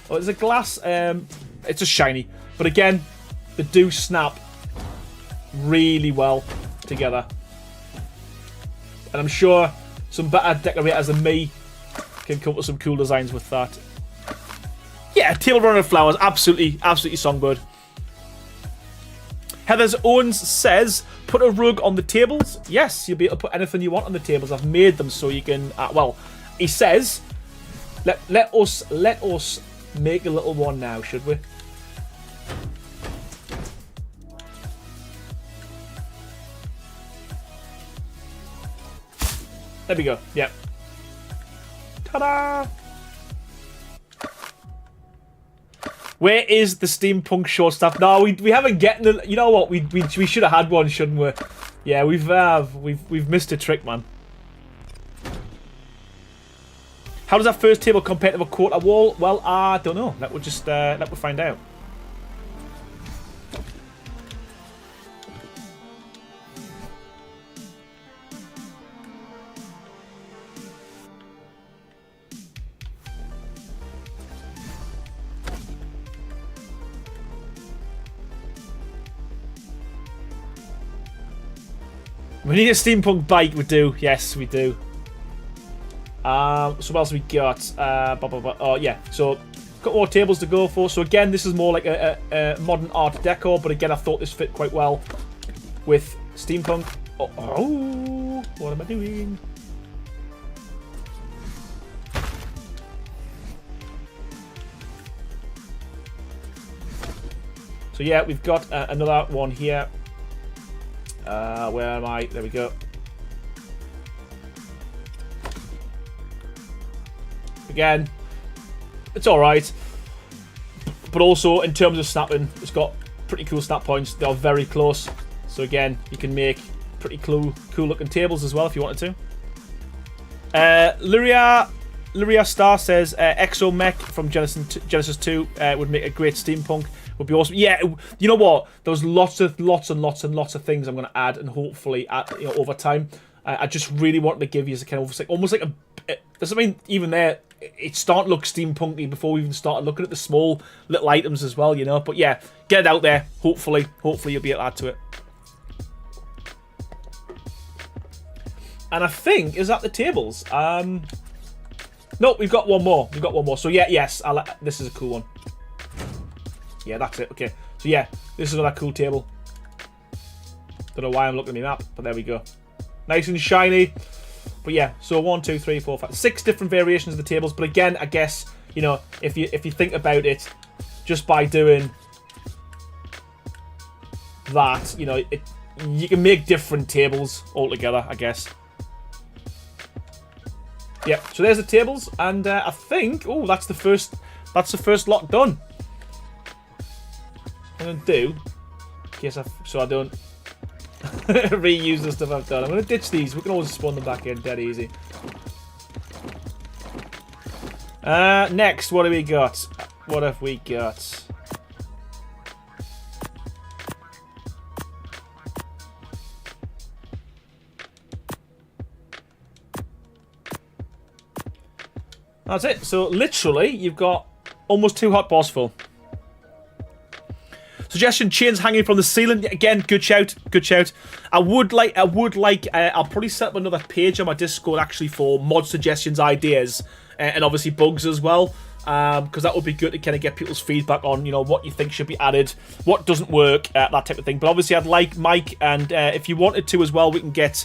Oh, it's a glass. It's a shiny, but again, they do snap really well together. And I'm sure some better decorators than me can come up with some cool designs with that. Yeah, table runner of flowers, absolutely songbird. Heather's Owens says, put a rug on the tables. Yes, you'll be able to put anything you want on the tables. I've made them so you can. Well, he says, let us make a little one now, should we? There we go. Yep. Ta-da! Where is the steampunk short stuff? No, we haven't gotten the. You know what? We should have had one, shouldn't we? Yeah, we've missed a trick, man. How does that first table compare to a quarter wall? Well, I don't know. Let me find out. We need a steampunk bike, we do. Yes, we do. So what else we got? Oh, yeah. So, got more tables to go for. So, again, this is more like a modern art decor. But, again, I thought this fit quite well with steampunk. Oh, what am I doing? So, yeah, we've got another one here. Where am I? There we go. Again, it's alright. But also, in terms of snapping, it's got pretty cool snap points. They are very close. So again, you can make pretty cool looking tables as well if you wanted to. Lyria Star says, Exomech from Genesis 2 would make a great steampunk. Would be awesome. Yeah, you know what? There's lots and lots of things I'm going to add, and hopefully add, over time. I just really wanted to give you a kind of almost like a. There's something even there. It started to look steampunky before we even started looking at the small little items as well, But yeah, get it out there. Hopefully you'll be able to add to it. And I think is that the tables. No, we've got one more. So yeah, yes, this is a cool one. Yeah, that's it. Okay. So yeah, this is another cool table. Don't know why I'm looking at my map, but there we go. Nice and shiny. But yeah, so 1, 2, 3, 4, 5, 6 different variations of the tables. But again, I guess, if you think about it, just by doing that, you can make different tables altogether, I guess. Yeah, so there's the tables, and I think, oh, that's the first lot done. I'm gonna do, so I don't reuse the stuff I've done. I'm gonna ditch these. We can always spawn them back in, dead easy. Next, what do we got? What have we got? That's it. So literally, you've got almost 2 hotbars full. Suggestion: chains hanging from the ceiling. Again, good shout. Good shout. I'll probably set up another page on my Discord actually for mod suggestions, ideas, and obviously bugs as well. Because that would be good to kind of get people's feedback on, you know, what you think should be added, what doesn't work, that type of thing. But obviously, I'd like Mike, and if you wanted to as well, we can get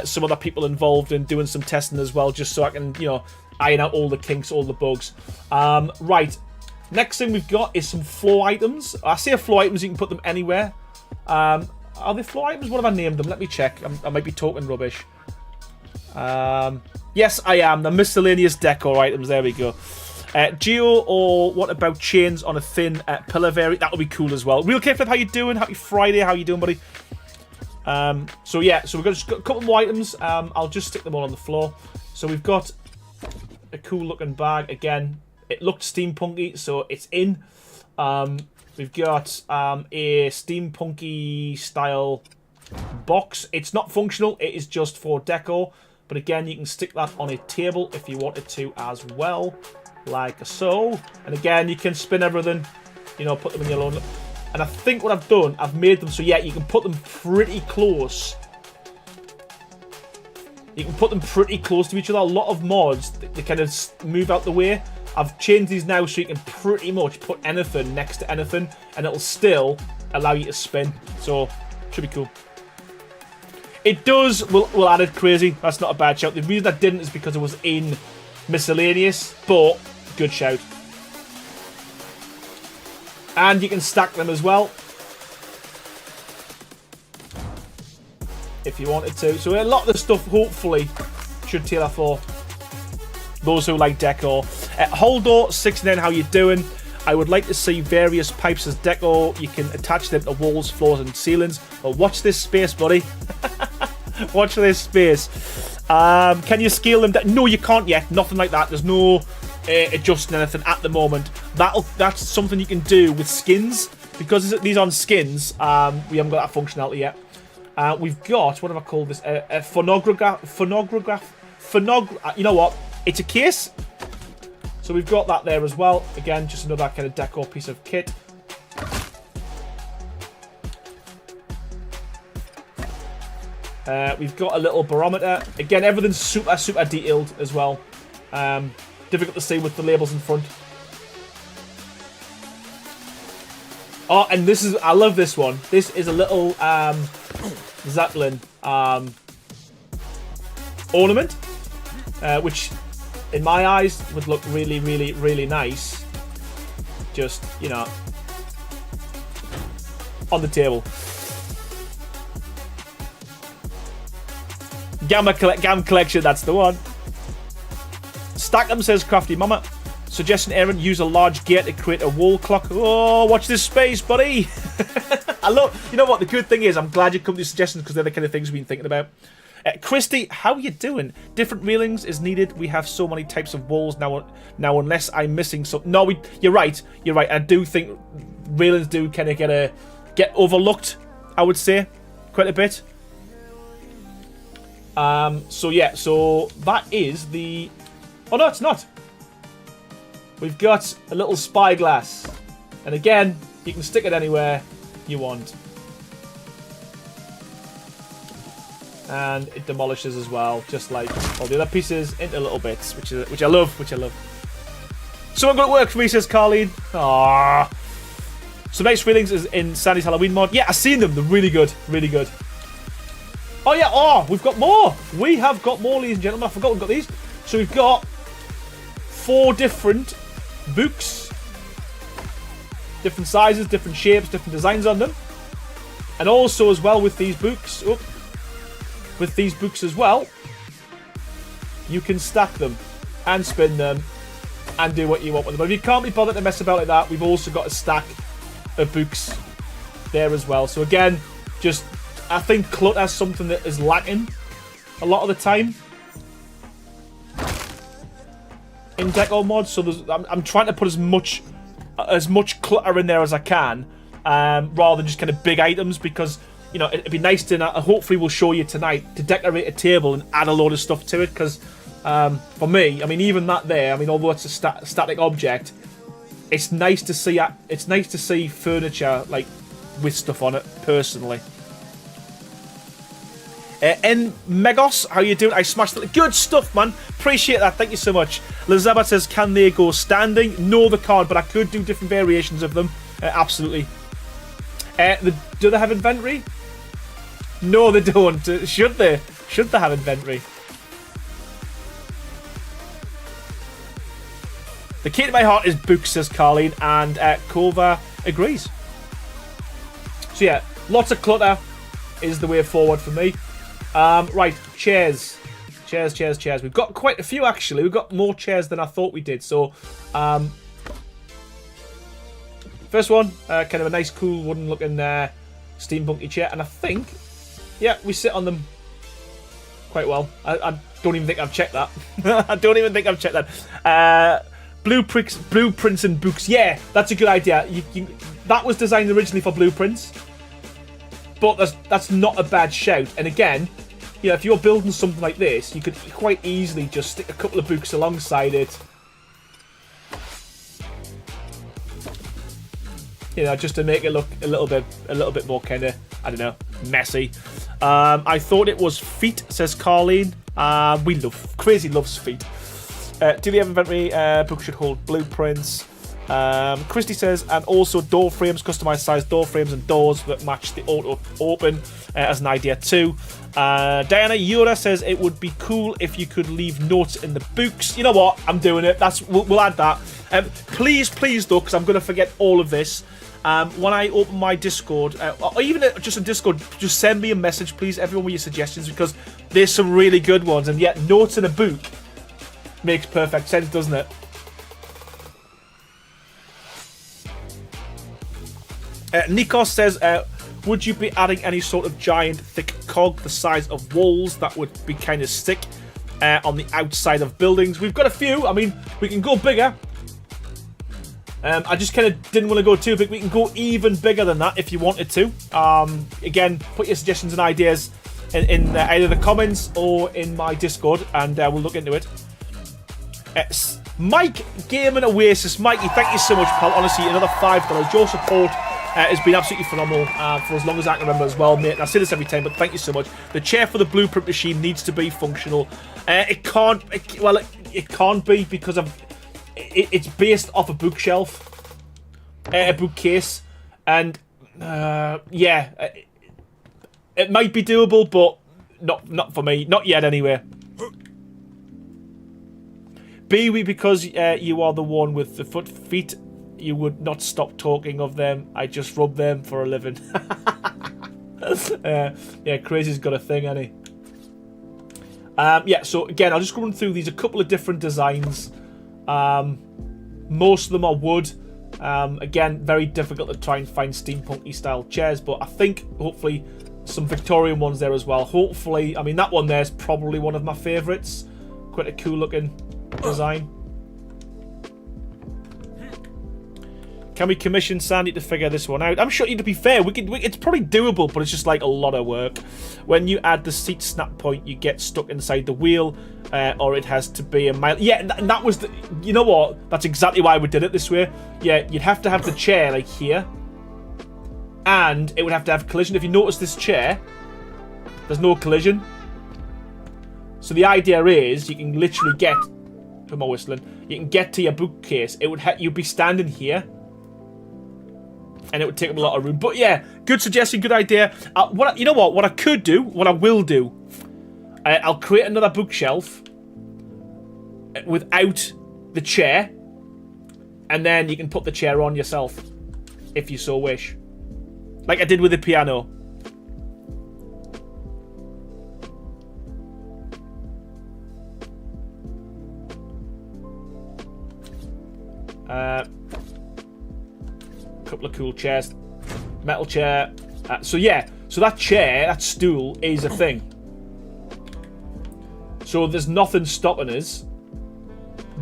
some other people involved in doing some testing as well, just so I can, you know, iron out all the kinks, all the bugs. Right. Next thing we've got is some floor items. I say floor items, you can put them anywhere. Are they floor items? What have I named them? Let me check. I might be talking rubbish. Yes, I am. The miscellaneous decor items. There we go. Geo, or what about chains on a thin pillar variant? That would be cool as well. Real K-Flip, how you doing? Happy Friday. How you doing, buddy? So yeah, so we've got a couple more items. I'll just stick them all on the floor. So we've got a cool looking bag. Again, it looked steampunky, so it's in. We've got a steampunky style box. It's not functional, it is just for decor. But again, you can stick that on a table if you wanted to as well, like so. And again, you can spin everything, you know, put them in your own. And I think what I've done, I've made them so, yeah, you can put them pretty close. You can put them pretty close to each other. A lot of mods, they kind of move out the way. I've changed these now so you can pretty much put anything next to anything, and it'll still allow you to spin. So, should be cool. It does, we'll add it crazy. That's not a bad shout. The reason I didn't is because it was in Miscellaneous, but good shout. And you can stack them as well, if you wanted to. So a lot of the stuff, hopefully, should tailor for those who like decor. Holdor69, how you doing? I would like to see various pipes as decor. You can attach them to walls, floors, and ceilings. Well, watch this space, buddy. Watch this space. Can you scale them down? No, you can't yet. Nothing like that. There's no adjusting anything at the moment. That's something you can do with skins. Because these aren't skins, we haven't got that functionality yet. We've got, what have I called this? A phonograph. You know what? It's a case. So we've got that there as well. Again, just another kind of decor piece of kit. We've got a little barometer. Again, everything's super detailed as well. Difficult to see with the labels in front. Oh, and this is, I love this one. This is a little Zeppelin ornament, which in my eyes would look really nice. Just, you know, on the table. Gamma Collection, that's the one. Stack them, says Crafty Mama. Suggestion, Aaron, use a large gear to create a wall clock. Oh, watch this space, buddy. I love, you know what, the good thing is, I'm glad you come to these suggestions because they're the kind of things we've been thinking about. Christy, how you doing? Different railings is needed. We have so many types of walls now unless I'm missing some. No, you're right. You're right. I do think railings do kind of get overlooked, I would say, quite a bit. So yeah, so that is the... Oh no, it's not. We've got a little spyglass. And again, you can stick it anywhere you want. And it demolishes as well, just like all the other pieces into little bits, which I love. Someone got to work for me, says Carleen. Aww. So next feelings is in Sandy's Halloween mod. Yeah, I've seen them. They're really good. Oh yeah, we've got more. We have got more, ladies and gentlemen. I forgot we've got these. So we've got 4 different books. Different sizes, different shapes, different designs on them. And also as well with these books, as well, you can stack them and spin them and do what you want with them. But if you can't be bothered to mess about like that, we've also got a stack of books there as well. So again, just I think clutter is something that is lacking a lot of the time in Decor mods. So I'm trying to put as much clutter in there as I can, rather than just kind of big items, because you know it'd be nice to hopefully we'll show you tonight to decorate a table and add a load of stuff to it, because for me, I mean, even that there, I mean, although it's a static object, it's nice to see. It's nice to see furniture like with stuff on it. Personally, N Megos, how you doing? I smashed it. Good stuff, man. Appreciate that. Thank you so much. Lazaba says, "Can they go standing?" No, the card, but I could do different variations of them. Absolutely. Do they have inventory? No, they don't. Should they? Should they have inventory? The key to my heart is books, says Carleen, and Kova agrees. So yeah, lots of clutter is the way forward for me. Right, chairs. Chairs. We've got quite a few, actually. We've got more chairs than I thought we did. So, first one, kind of a nice, cool, wooden-looking steampunky chair. And I think, yeah, we sit on them quite well. I don't even think I've checked that. I don't even think I've checked that. Blueprints and books. Yeah, that's a good idea. That was designed originally for blueprints, but that's not a bad shout. And again, you know, if you're building something like this, you could quite easily just stick a couple of books alongside it. You know, just to make it look a little bit more kind of, I don't know, messy. I thought it was feet, says Carleen. Crazy loves feet. Do they have inventory? Book should hold blueprints. Christy says, and also door frames, customized size door frames and doors that match the auto open as an idea too. Diana Yura says it would be cool if you could leave notes in the books. You know what? I'm doing it. We'll add that. Please though, because I'm going to forget all of this. When I open my Discord, or even just a Discord, just send me a message, please, everyone, with your suggestions, because there's some really good ones, and yet notes in a book makes perfect sense, doesn't it? Nikos says, would you be adding any sort of giant thick cog the size of walls that would be kind of stick on the outside of buildings? We've got a few. I mean, we can go bigger. I just kind of didn't want to go too big. We can go even bigger than that if you wanted to. Again, put your suggestions and ideas in either the comments or in my Discord, and we'll look into it. Mike Gaming Oasis. Mikey, thank you so much, pal. Honestly, another $5. Your support has been absolutely phenomenal for as long as I can remember as well, mate. And I say this every time, but thank you so much. The chair for the blueprint machine needs to be functional. It can't be because it's based off a bookshelf, a bookcase, and yeah, it might be doable, but not for me, not yet anyway. B, because you are the one with the feet, you would not stop talking of them. I just rub them for a living. Yeah, Crazy's got a thing, hasn't he? Yeah, so again, I'll just run through these. A couple of different designs. Most of them are wood. Again, very difficult to try and find steampunky style chairs, but I think hopefully some Victorian ones there as well. Hopefully, I mean, that one there is probably one of my favourites. Quite a cool looking design. Can we commission Sandy to figure this one out? I'm sure, to be fair, it's probably doable, but it's just like a lot of work. When you add the seat snap point, you get stuck inside the wheel, or it has to be a mile. Yeah, and that was the. You know what? That's exactly why we did it this way. Yeah, you'd have to have the chair like here, and it would have to have collision. If you notice this chair, there's no collision. So the idea is you can literally get. Who am I whistling? You can get to your bookcase. It would you'd be standing here, and it would take up a lot of room. But yeah, good suggestion, good idea. You know what? What I could do, what I will do, I'll create another bookshelf without the chair, and then you can put the chair on yourself, if you so wish, like I did with the piano. Couple of cool chairs. Metal chair. So yeah, so that chair, that stool is a thing. So there's nothing stopping us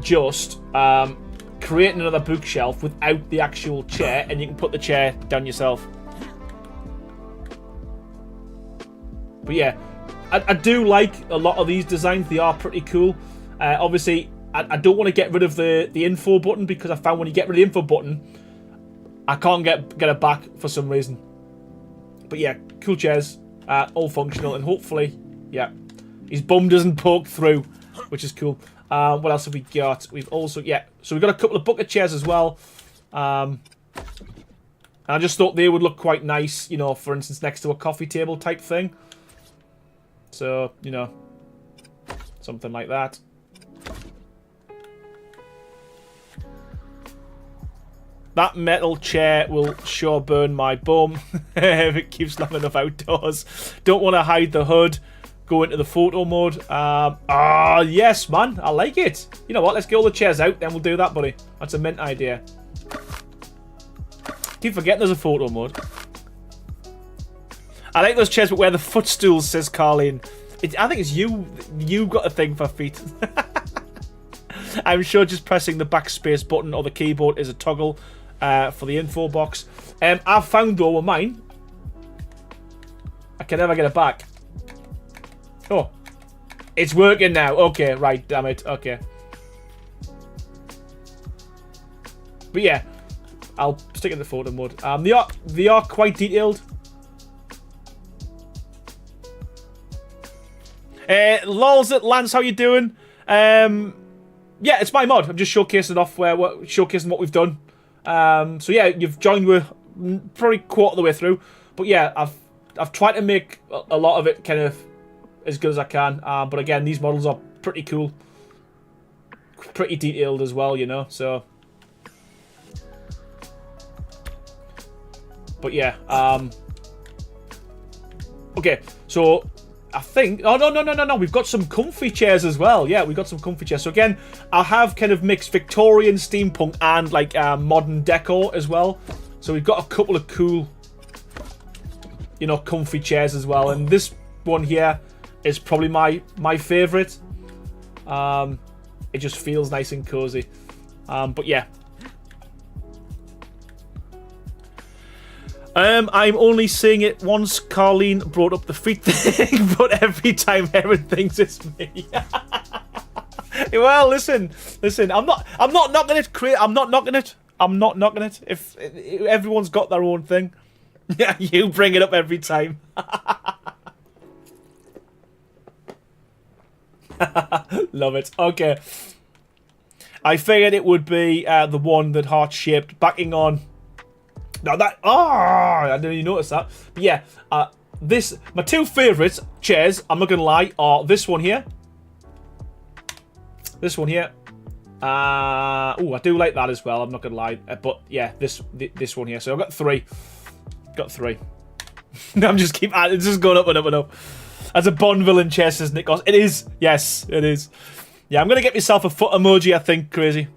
just creating another bookshelf without the actual chair, and you can put the chair down yourself. But yeah, I do like a lot of these designs. They are pretty cool. Obviously, I don't want to get rid of the info button, because I found when you get rid of the info button, I can't get it back for some reason. But yeah, cool chairs, all functional, and hopefully, yeah, his bum doesn't poke through, which is cool. What else have we got? We've also, yeah, so we've got a couple of bucket chairs as well. And I just thought they would look quite nice, you know, for instance, next to a coffee table type thing. So, you know, something like that. That metal chair will sure burn my bum if it keeps long enough outdoors. Don't want to hide the hood. Go into the photo mode. Yes, man. I like it. You know what? Let's get all the chairs out, then we'll do that, buddy. That's a mint idea. Keep forgetting there's a photo mode. I like those chairs, but where the footstool says Carleen. I think it's you. You got a thing for feet. I'm sure just pressing the backspace button or the keyboard is a toggle for the info box. I've found, though, with mine, I can never get it back. Oh, it's working now. Okay, right, damn it. Okay. But yeah, I'll stick in the photo mode. They are quite detailed. Lols at Lance, how you doing? Yeah, it's my mod. I'm just showcasing showcasing what we've done. So yeah, you've joined with probably quarter of the way through. But yeah, I've tried to make a lot of it kind of as good as I can. But again, these models are pretty cool, pretty detailed as well, you know. So, but yeah, okay, so. I think... Oh, no. We've got some comfy chairs as well. Yeah, we've got some comfy chairs. So again, I have kind of mixed Victorian, steampunk, and like modern decor as well. So we've got a couple of cool, you know, comfy chairs as well. And this one here is probably my favourite. It just feels nice and cozy. But yeah. I'm only seeing it once. Carleen brought up the feet thing, but every time Erin thinks it's me. Well, listen. I'm not knocking it. I'm not knocking it. If everyone's got their own thing, yeah, you bring it up every time. Love it. Okay. I figured it would be the one that heart-shaped backing on. Now that... I didn't even notice that. But yeah, my two favourite chairs, I'm not going to lie, are this one here. This one here. I do like that as well, I'm not going to lie. But yeah, this one here. So I've got three. I'm just keep adding. It's just going up and up and up. As a Bond villain chair, says Nick Goss. It is. Yes, it is. Yeah, I'm going to get myself a foot emoji, I think. Crazy.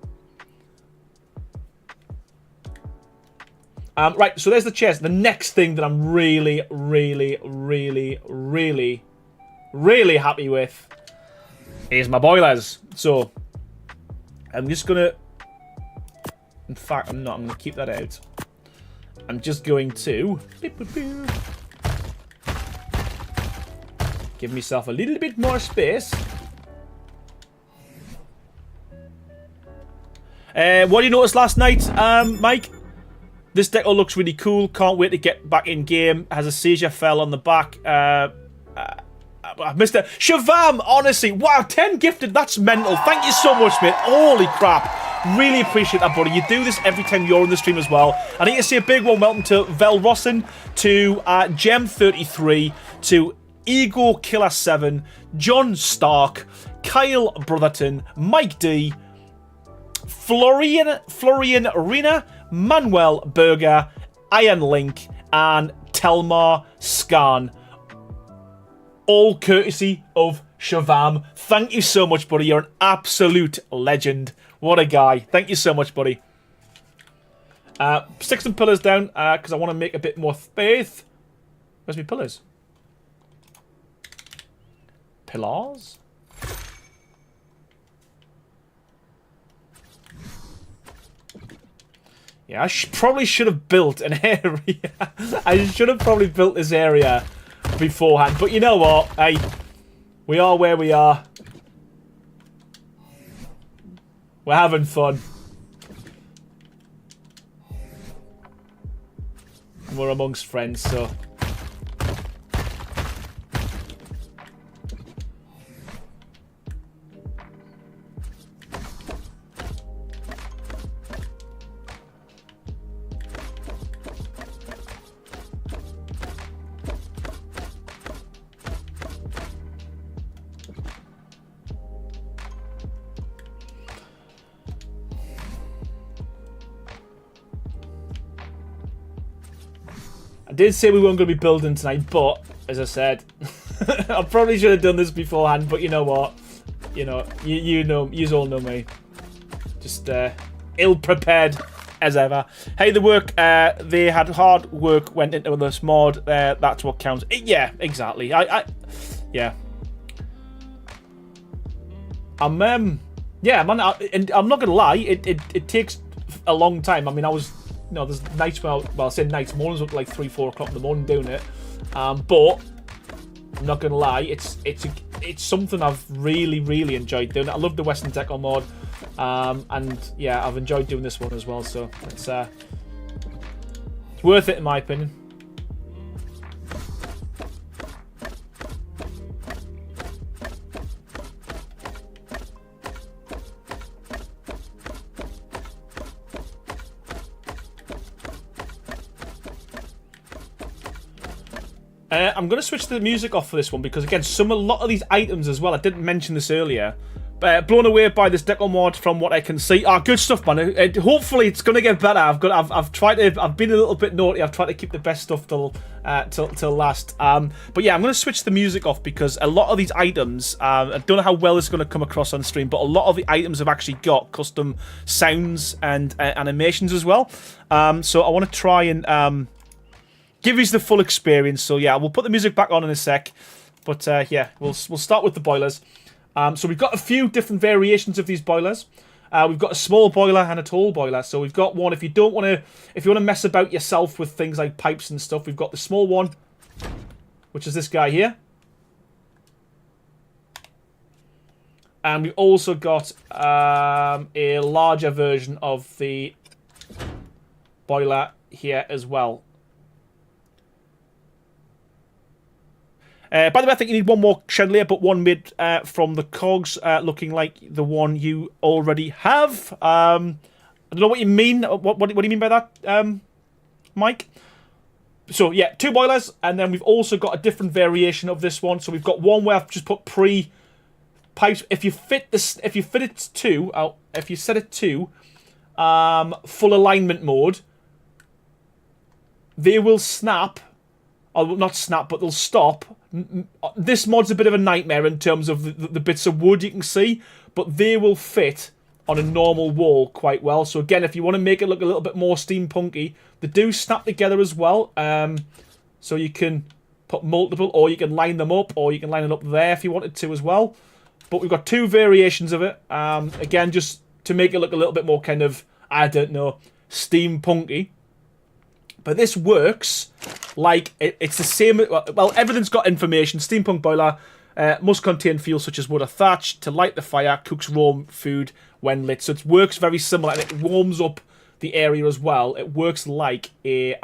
Right, so there's the chairs. The next thing that I'm really, really, really, really, really happy with is my boilers. So, I'm just going to... In fact, I'm not. I'm going to keep that out. I'm just going to... give myself a little bit more space. What did you notice last night, Mike? This Decor looks really cool. Can't wait to get back in game. Has a seizure fell on the back. Mr. Shavam, honestly, wow, 10 gifted. That's mental. Thank you so much, mate. Holy crap. Really appreciate that, buddy. You do this every time you're on the stream as well. I need to say a big one welcome to Vel Rossen, to Gem33, to Ego Killer 7, John Stark, Kyle Brotherton, Mike D, Florian Rina, Manuel Berger, Iron Link, and Telmar Scan. All courtesy of Shavam. Thank you so much, buddy. You're an absolute legend. What a guy. Thank you so much, buddy. Stick some pillars down because I want to make a bit more space. Where's my pillars? Pillars? Yeah, I probably should have built an area. I should have probably built this area beforehand. But you know what? Hey, we are where we are. We're having fun. And we're amongst friends, so... I did say we weren't going to be building tonight, but, as I said, I probably should have done this beforehand, but you know what? You know, you all know me. Just, ill-prepared as ever. Hey, the work, they had hard work went into this mod, that's what counts. Yeah, exactly. Yeah. Yeah, man, I'm not going to lie, it takes a long time. I mean, I was... No, there's nights, well, I said nights, mornings up to like 3, 4 o'clock in the morning doing it. But I'm not gonna lie, it's something I've really enjoyed doing. I love the Western Decor mod, and yeah, I've enjoyed doing this one as well. So it's worth it in my opinion. I'm going to switch the music off for this one because, again, a lot of these items as well, I didn't mention this earlier, blown away by this Decor mod from what I can see. Good stuff, man. Hopefully it's going to get better. I've been a little bit naughty. I've tried to keep the best stuff till last. But yeah, I'm going to switch the music off because a lot of these items, I don't know how well it's going to come across on stream, but a lot of the items have actually got custom sounds and animations as well. So I want to try and... give you the full experience. So yeah, we'll put the music back on in a sec. But yeah, we'll start with the boilers. So we've got a few different variations of these boilers. We've got a small boiler and a tall boiler. So we've got one if you want to mess about yourself with things like pipes and stuff. We've got the small one, which is this guy here. And we've also got a larger version of the boiler here as well. By the way, I think you need one more chandelier, but one made from the cogs, looking like the one you already have. I don't know what you mean. What do you mean by that, Mike? So yeah, 2 boilers, and then we've also got a different variation of this one. So we've got one where I've just put pre-pipes. If you set it to full alignment mode, they will snap. Or not snap, but they'll stop. This mod's a bit of a nightmare in terms of the bits of wood you can see, but they will fit on a normal wall quite well. So again, if you want to make it look a little bit more steampunky, they do snap together as well. So you can put multiple, or you can line them up, or you can line it up there if you wanted to as well. But we've got 2 variations of it. Again, just to make it look a little bit more kind of, I don't know, steampunky. But this works like it's the same. Well, everything's got information. Steampunk boiler must contain fuel such as wood or thatch to light the fire. Cooks raw food when lit. So it works very similar, and it warms up the area as well. It works like a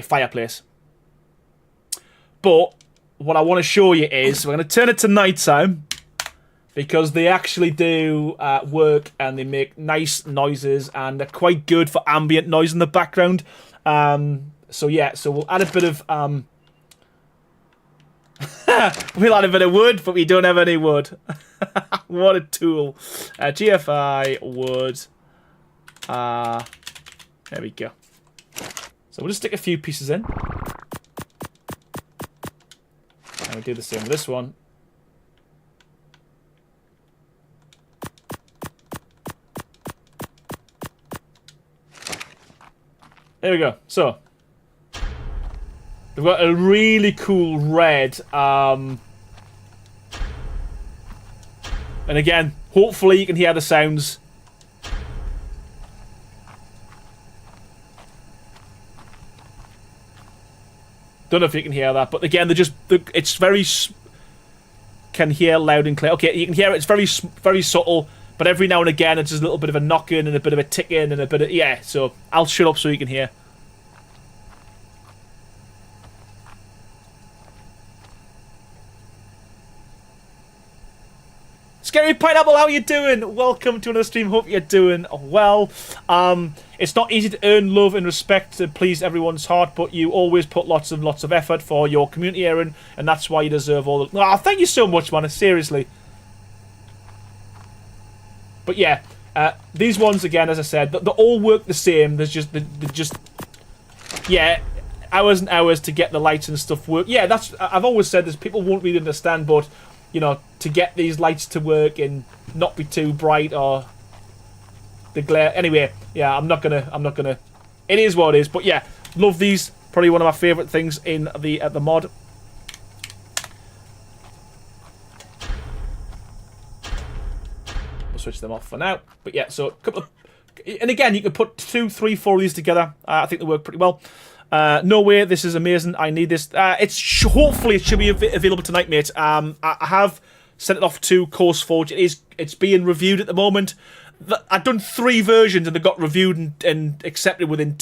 fireplace. But what I want to show you is we're going to turn it to nighttime. Because they actually do work and they make nice noises and they're quite good for ambient noise in the background. So yeah, so we'll add a bit of... we'll add a bit of wood, but we don't have any wood. What a tool. GFI, wood. There we go. So we'll just stick a few pieces in. And we do the same with this one. There we go. So, we've got a really cool red. And again, hopefully you can hear the sounds. Don't know if you can hear that, but again, it's very... Can hear loud and clear. Okay, you can hear it. It's very subtle, but every now and again, it's just a little bit of a knocking and a bit of a ticking and a bit of... Yeah, so I'll shut up so you can hear. Scary Pineapple, how you doing? Welcome to another stream. Hope you're doing well. It's not easy to earn love and respect to please everyone's heart, but you always put lots and lots of effort for your community, Aaron, and that's why you deserve all the... Oh, thank you so much, man. Seriously. But yeah, these ones, again, as I said, they all work the same. There's just... Yeah, hours and hours to get the lights and stuff work. Yeah, that's... I've always said this. People won't really understand, but... You know, to get these lights to work and not be too bright or the glare. Anyway, yeah, I'm not gonna. It is what it is. But yeah, love these. Probably one of my favourite things in the mod. We'll switch them off for now. But yeah, so a couple of, and again, you can put 2, 3, 4 of these together. I think they work pretty well. No way, this is amazing. I need this. Hopefully it should be available tonight, mate. I have sent it off to CourseForge. It's being reviewed at the moment. I've done 3 versions and they got reviewed and accepted within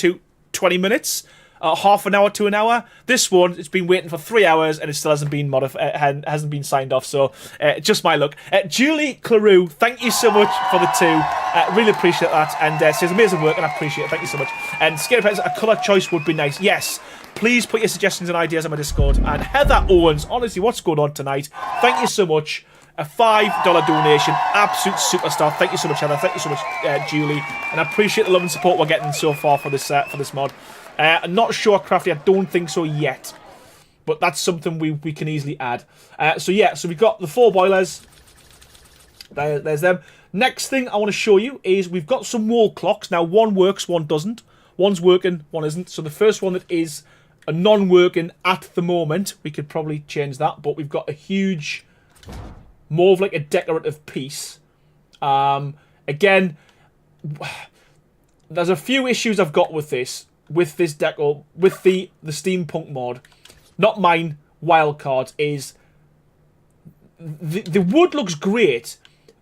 20 minutes. Half an hour to an hour. This one, it's been waiting for 3 hours and it still hasn't been modified, hasn't been signed off. So just my luck. Julie Clarew, thank you so much for the 2. Really appreciate that. And says amazing work and I appreciate it. Thank you so much. And Scary Pets, a colour choice would be nice. Yes. Please put your suggestions and ideas on my Discord. And Heather Owens, honestly, what's going on tonight? Thank you so much. A $5 donation, absolute superstar. Thank you so much, Heather. Thank you so much, Julie. And I appreciate the love and support we're getting so far for this mod. I'm not sure, Crafty. I don't think so yet. But that's something we can easily add. So yeah, so we've got the 4 boilers. There's them. Next thing I want to show you is we've got some wall clocks. Now, one works, one doesn't. One's working, one isn't. So the first one that is a non-working at the moment, we could probably change that. But we've got a huge, more of like a decorative piece. Again, there's a few issues I've got with this. With this decor, with the Steampunk mod, not mine, Wildcard, is the wood looks great,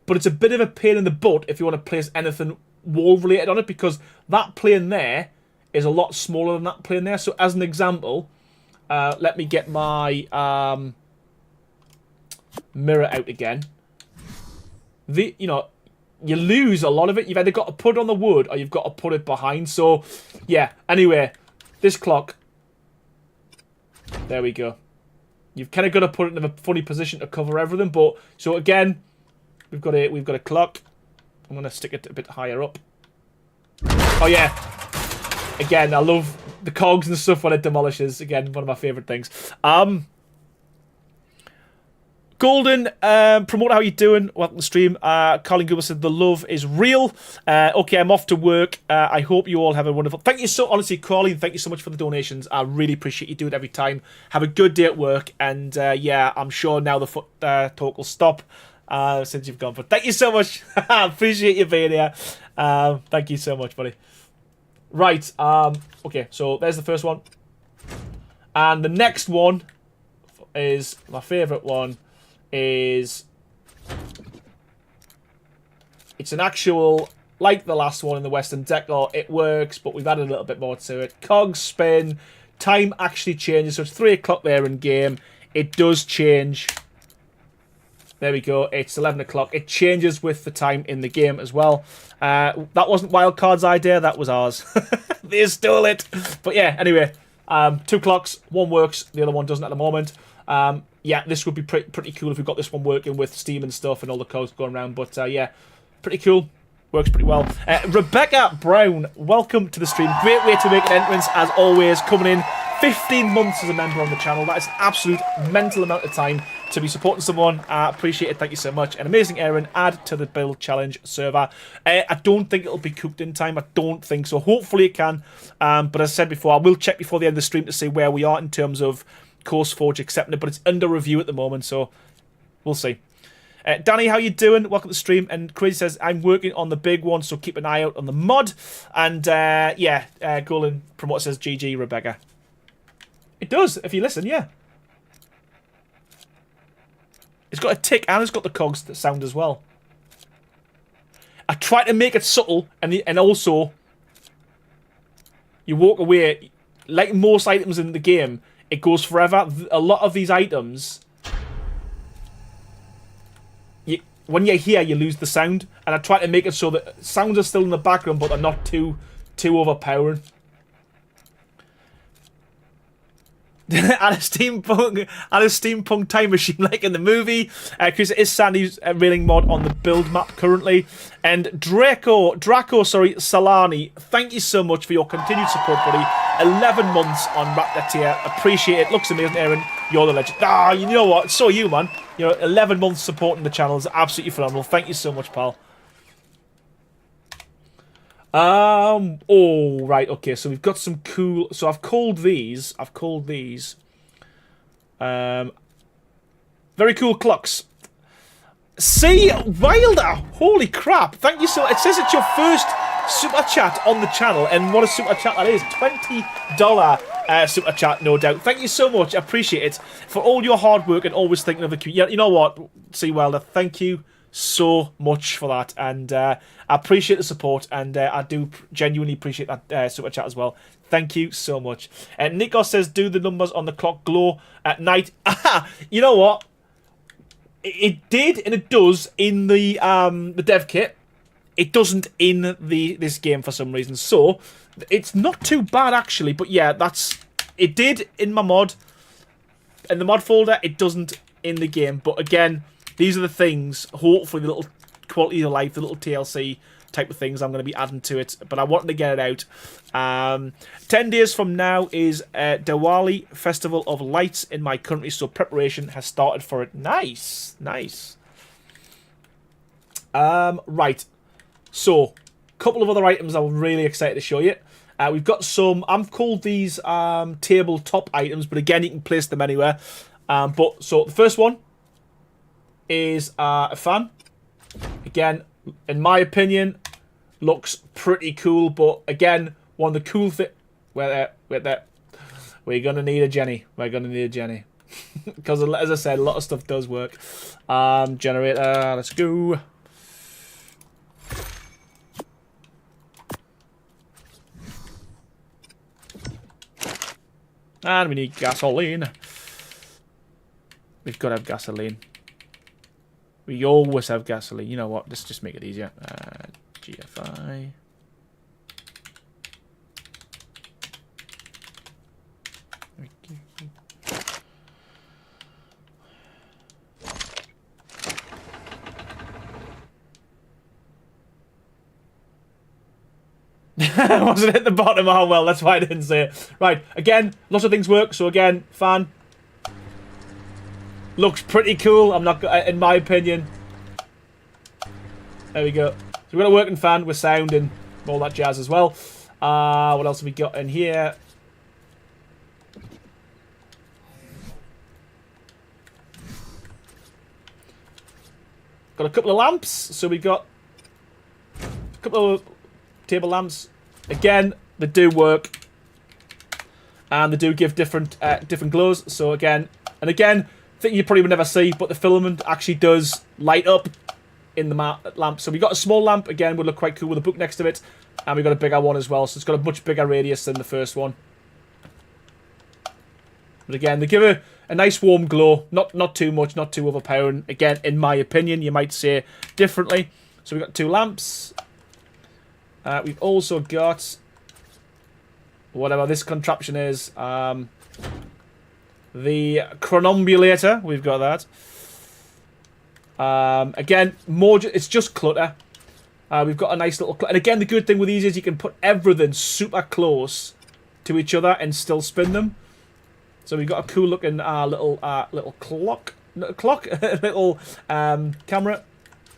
but it's a bit of a pain in the butt if you want to place anything wall related on it, because that plane there is a lot smaller than that plane there. So as an example, let me get my mirror out again. You lose a lot of it. You've either got to put it on the wood or you've got to put it behind. So, yeah. Anyway, this clock. There we go. You've kind of got to put it in a funny position to cover everything. But so again, we've got a clock. I'm gonna stick it a bit higher up. Oh yeah. Again, I love the cogs and stuff when it demolishes. Again, one of my favorite things. Golden, promoter, how you doing? Welcome to the stream. Colin Goober said the love is real. Okay, I'm off to work. I hope you all have a wonderful... Thank you so... Honestly, Colin, thank you so much for the donations. I really appreciate you do it every time. Have a good day at work. And, yeah, I'm sure now the foot talk will stop since you've gone. But thank you so much. I appreciate you being here. Thank you so much, buddy. Right. Okay, so there's the first one. And the next one is my favourite one. It's an actual, like the last one in the Western Decor, it works, but we've added a little bit more to it. Cogs spin, time actually changes, so it's 3 o'clock there in game. It does change. There we go, it's 11 o'clock. It changes with the time in the game as well. That wasn't Wildcard's idea, that was ours. They stole it. But yeah, anyway, 2 clocks, one works, the other one doesn't at the moment. Yeah, this would be pretty cool if we got this one working with Steam and stuff and all the codes going around. But yeah, pretty cool. Works pretty well. Rebecca Brown, welcome to the stream. Great way to make an entrance, as always. Coming in 15 months as a member on the channel. That is an absolute mental amount of time. to be supporting someone. I appreciate it. Thank you so much. And amazing Aaron, add to the build challenge server. I don't think it'll be cooked in time. I don't think so. Hopefully it can. But as I said before, I will check before the end of the stream to see where we are in terms of CourseForge accepting it. But it's under review at the moment, so we'll see. Danny, how you doing? Welcome to the stream. And Crazy says, I'm working on the big one, so keep an eye out on the mod. And yeah, Golan Promoter says, GG, Rebecca. It does, if you listen, yeah. It's got a tick and it's got the cogs that sound as well. I try to make it subtle and also you walk away, like most items in the game, it goes forever. A lot of these items, when you're here, you lose the sound. And I try to make it so that sounds are still in the background, but they're not too overpowering. And a steampunk time machine like in the movie, because it is Sandy's railing mod on the build map currently. And Draco, Salani, thank you so much for your continued support, buddy. 11 months on Raptor tier, appreciate it. Looks amazing, Aaron. You're the legend. Ah, you know what? So you, man. You know, 11 months supporting the channel is absolutely phenomenal. Thank you so much, pal. Oh, right, okay, so we've got some cool, so I've called these, very cool clocks. See, Wilder, holy crap, thank you so much. It says it's your first super chat on the channel, and what a super chat that is, $20 super chat, no doubt. Thank you so much, I appreciate it, for all your hard work and always thinking of the community. You know what, see, Wilder, thank you so much for that, and I appreciate the support, and I do genuinely appreciate that super chat as well. Thank you so much. And Nico says, do the numbers on the clock glow at night? You know what? It did, and it does in the dev kit. It doesn't in this game for some reason. So it's not too bad actually. But yeah, it did in my mod, in the mod folder. It doesn't in the game. But again, these are the things, hopefully the little quality of life, the little TLC type of things I'm going to be adding to it. But I wanted to get it out. 10 days from now is Diwali, Festival of Lights in my country. So preparation has started for it. Nice. Nice. Right. So, a couple of other items I'm really excited to show you. We've got some, I've called these tabletop items, but again, you can place them anywhere. So, the first one is a fan. Again, in my opinion, looks pretty cool, but again, one of the cool things... Wait there. We're going to need a Jenny. Because, as I said, a lot of stuff does work. Generator, let's go. And we need gasoline. We've got to have gasoline. We always have gasoline. You know what? Let's just make it easier. GFI. Wasn't at the bottom. Oh well, that's why I didn't say it. Right, again, lots of things work. So again, fan looks pretty cool. I'm not, in my opinion. There we go. So we've got a working fan with sound and all that jazz as well. What else have we got in here? Got a couple of lamps. So we got a couple of table lamps. Again, they do work, and they do give different glows. So again, thing you probably would never see, but the filament actually does light up in the lamp. So we got a small lamp, again, would look quite cool with a book next to it, and we got a bigger one as well. So it's got a much bigger radius than the first one. But again, they give a nice warm glow, not too much, not too overpowering. Again, in my opinion, you might say differently. So we've got two lamps. We've also got whatever this contraption is. The chronombulator. We've got that. Again, more. It's just clutter. We've got a nice little. And again, the good thing with these is you can put everything super close to each other and still spin them. So we've got a cool looking little clock clock, little camera.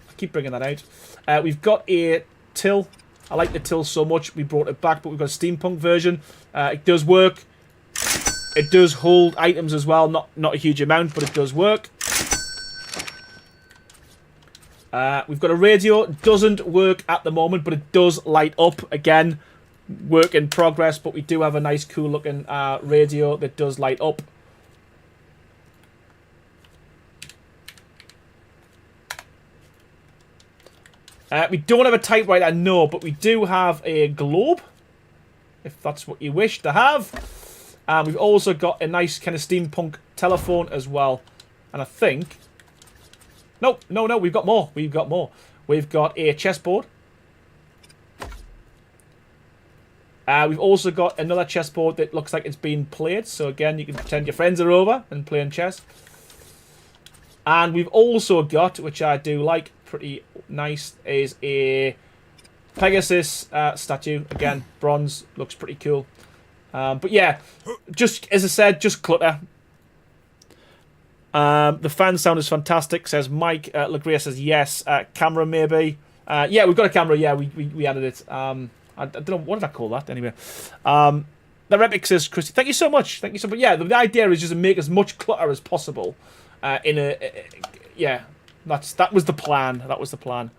I keep bringing that out. We've got a till. I like the till so much. We brought it back, but we've got a steampunk version. It does work. It does hold items as well. Not a huge amount, but it does work. We've got a radio. Doesn't work at the moment, but it does light up. Again, work in progress, but we do have a nice, cool looking radio that does light up. We don't have a typewriter, no, but we do have a globe, if that's what you wish to have. And we've also got a nice kind of steampunk telephone as well. And I think... No, we've got more. We've got more. We've got a chessboard. We've also got another chessboard that looks like it's been played. So again, you can pretend your friends are over and playing chess. And we've also got, which I do like, pretty nice, is a Pegasus statue. Again, bronze, looks pretty cool. But yeah, just as I said, just clutter. The fan sound is fantastic, says Mike. Legria says yes. Camera maybe. Yeah, we've got a camera. Yeah, we added it. I don't know, what did I call that anyway? The Epic says Christy. Thank you so much. Thank you so much. Yeah, the idea is just to make as much clutter as possible. Yeah, that was the plan. That was the plan.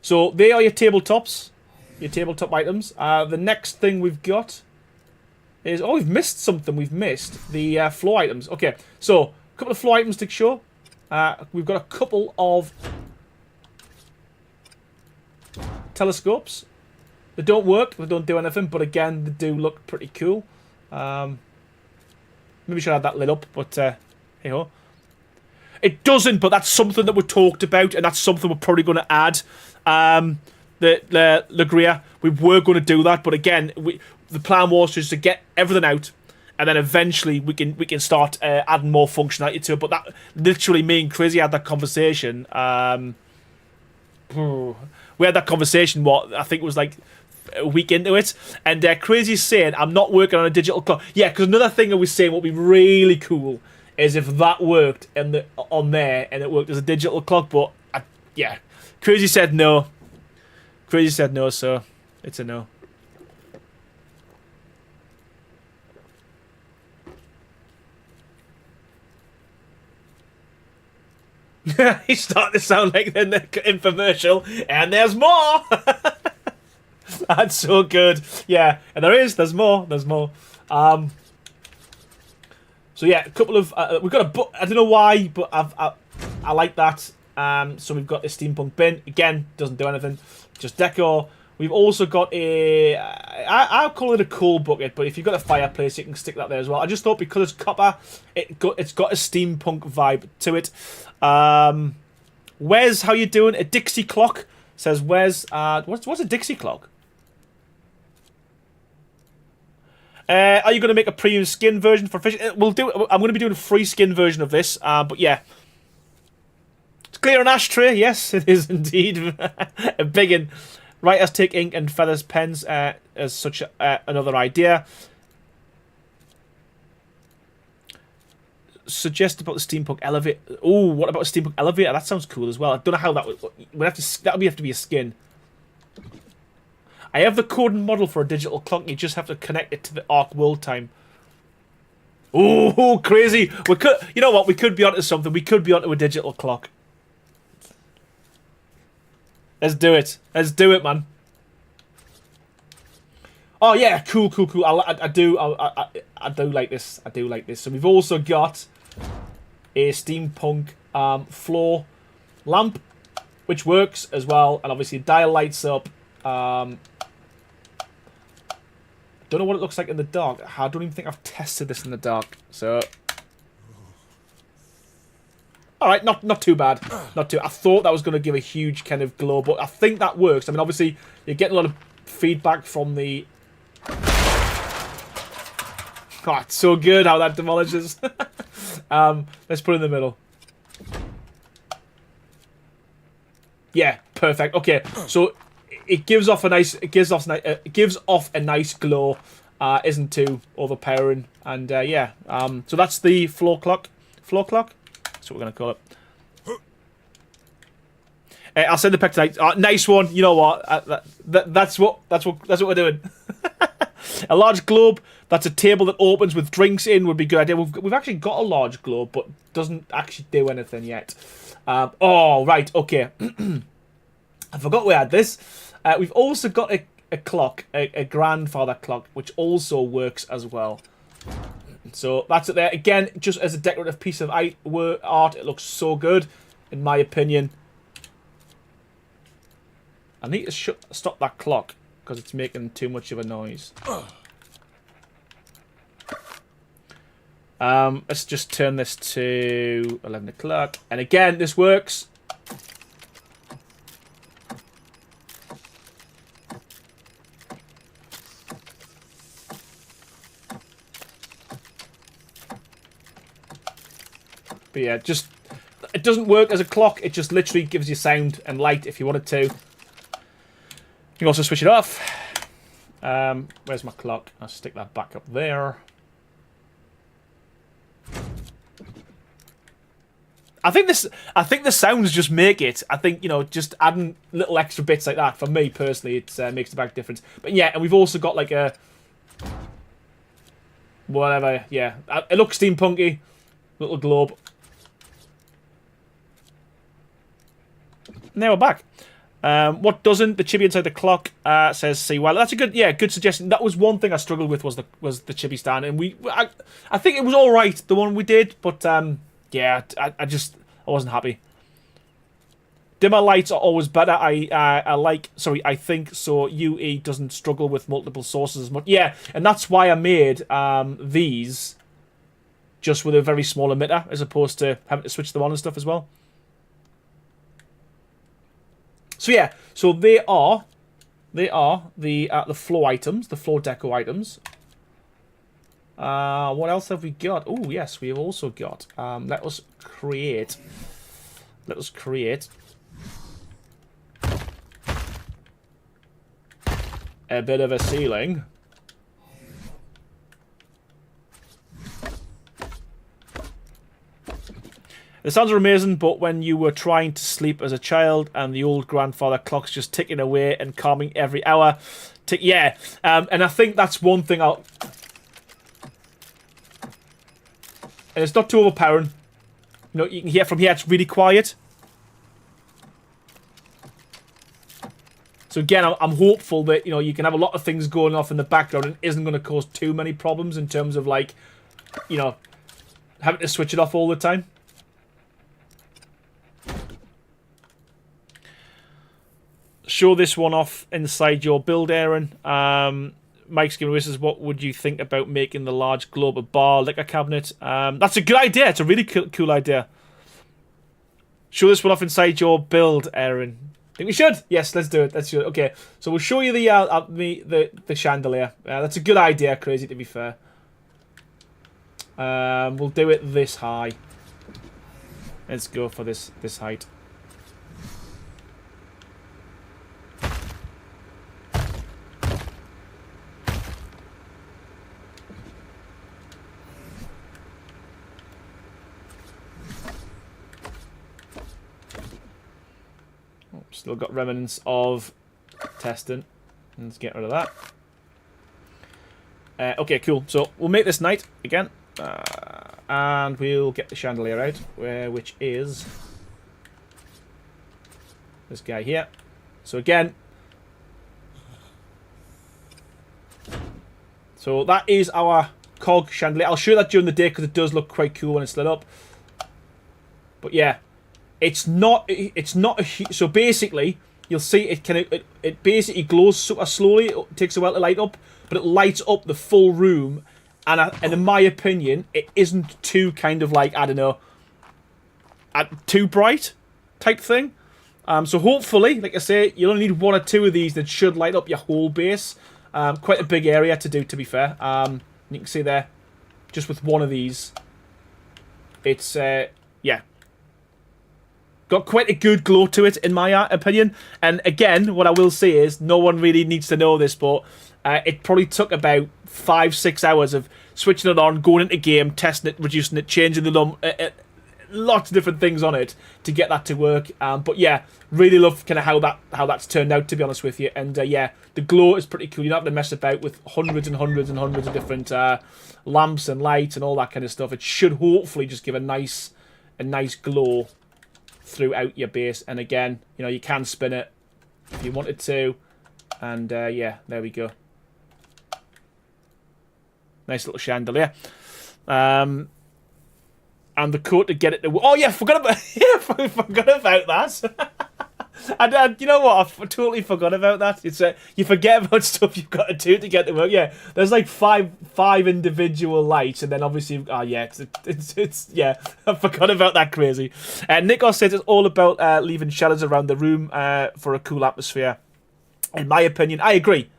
So they are your tabletops, your tabletop items. The next thing we've got is, oh, we've missed something. We've missed the floor items. Okay, so a couple of floor items to show. We've got a couple of telescopes. They don't work. They don't do anything. But again, they do look pretty cool. Maybe should have that lit up, but hey ho. It doesn't, but that's something that we talked about, and that's something we're probably going to add. The Legria, we were going to do that, but again, the plan was just to get everything out, and then eventually we can start adding more functionality to it. But that literally, me and Crazy had that conversation. We had that conversation. What I think it was like a week into it, and Crazy's saying, I'm not working on a digital clock. Yeah, because another thing I was saying would be really cool is if that worked on there and it worked as a digital clock, but yeah, Crazy said no. Crazy said no, so it's a no. He's starting to sound like the infomercial, and there's more. That's so good. Yeah, and there's more. So yeah, a couple of we've got a book. I don't know why, but I like that. So we've got this steampunk bin. Again, doesn't do anything, just decor. We've also got a I'll call it a coal bucket, but if you've got a fireplace, you can stick that there as well. I just thought because it's copper, it's got a steampunk vibe to it. Wes, how you doing? A Dixie clock, says Wes. What's a Dixie clock? Are you going to make a premium skin version for fish? We'll do. I'm going to be doing a free skin version of this. But yeah, it's clear an ashtray. Yes, it is indeed a big one. Writers take ink and feathers pens as such another idea. Suggest about the steampunk elevator. Oh, what about a steampunk elevator? That sounds cool as well. I don't know how that would. That would have to be a skin. I have the coding model for a digital clock. You just have to connect it to the Arc World Time. Oh, crazy! We could. You know what? We could be onto something. We could be onto a digital clock. Let's do it. Let's do it, man. Oh yeah, cool. I do like this. I do like this. So we've also got a steampunk floor lamp, which works as well, and obviously dial lights up. Don't know what it looks like in the dark. I don't even think I've tested this in the dark. So, all right, not too bad. Not too. I thought that was going to give a huge kind of glow, but I think that works. I mean, obviously, you're getting a lot of feedback from the. Oh, it's so good how that demolishes. Let's put it in the middle. Yeah, perfect. Okay, so it gives off a nice glow. Isn't too overpowering, and yeah. So that's the floor clock. Floor clock? That's what we're going to call it. I'll send the pic tonight. Nice one. You know what? That's what we're doing. A large globe. That's a table that opens with drinks in would be a good idea. We've actually got a large globe, but doesn't actually do anything yet. Oh right, okay. I forgot we had this. We've also got a clock, a grandfather clock, which also works as well. So that's it there. Again, just as a decorative piece of art, it looks so good, in my opinion. I need to stop that clock because it's making too much of a noise. Let's just turn this to 11 o'clock. And again, this works. But yeah, just it doesn't work as a clock. It just literally gives you sound and light if you wanted to. You can also switch it off. Where's my clock? I'll stick that back up there. I think the sounds just make it. I think, you know, just adding little extra bits like that, for me personally, it makes a big difference. But yeah, and we've also got like a whatever. Yeah, it looks steampunky. Little globe. Now we're back. What doesn't? The chibi inside the clock says see well. That's a good suggestion. That was one thing I struggled with was the chibi stand, and I think it was all right, the one we did, but yeah, I wasn't happy. Dimmer lights are always better. I think so. UE doesn't struggle with multiple sources as much. Yeah, and that's why I made these just with a very small emitter as opposed to having to switch them on and stuff as well. So yeah, so they are the floor items, the floor deco items. What else have we got? Oh yes, we have also got. Let us create a bit of a ceiling. The sounds are amazing, but when you were trying to sleep as a child and the old grandfather clock's just ticking away and calming every hour, yeah. And I think that's one thing I'll. And it's not too overpowering. You know, you can hear from here it's really quiet. So again, I'm hopeful that, you know, you can have a lot of things going off in the background and it isn't going to cause too many problems in terms of, like, you know, having to switch it off all the time. Show this one off inside your build, Aaron. Mike's giving wishes. What would you think about making the large globe a bar liquor cabinet? That's a good idea. It's a really cool idea. Show this one off inside your build, Aaron. Think we should? Yes, let's do it. Let's do it. Okay, so we'll show you the chandelier. That's a good idea, Crazy. To be fair, we'll do it this high. Let's go for this height. Still got remnants of testing. Let's get rid of that. Okay, cool. So we'll make this night again. And we'll get the chandelier out, which is this guy here. So again, so that is our cog chandelier. I'll show you that during the day because it does look quite cool when it's lit up. But yeah. It's not so basically you'll see it basically glows super slowly. It takes a while to light up, but it lights up the full room, and in my opinion it isn't too kind of like, I don't know, too bright type thing. So hopefully, like I say, you'll only need one or two of these that should light up your whole base. Quite a big area to do, to be fair. You can see there, just with one of these, it's yeah. Got quite a good glow to it, in my opinion. And again, what I will say is, no one really needs to know this, but It probably took about 5-6 hours of switching it on, going into game, testing it, reducing it, changing the lots of different things on it to get that to work. But yeah, really love kind of how that's turned out, to be honest with you. And yeah, the glow is pretty cool. You don't have to mess about with hundreds and hundreds and hundreds of different lamps and lights and all that kind of stuff. It should hopefully just give a nice glow throughout your base. And again, you know, you can spin it if you wanted to. And yeah, there we go. Nice little chandelier. And the code to get it to... Oh yeah, forgot about that. And you know what? I totally forgot about that. It's you forget about stuff you've got to do to get to work. Yeah, there's like five individual lights, and then obviously, yeah, it's yeah. I forgot about that crazy. Nico says it's all about leaving shadows around the room for a cool atmosphere. In my opinion, I agree.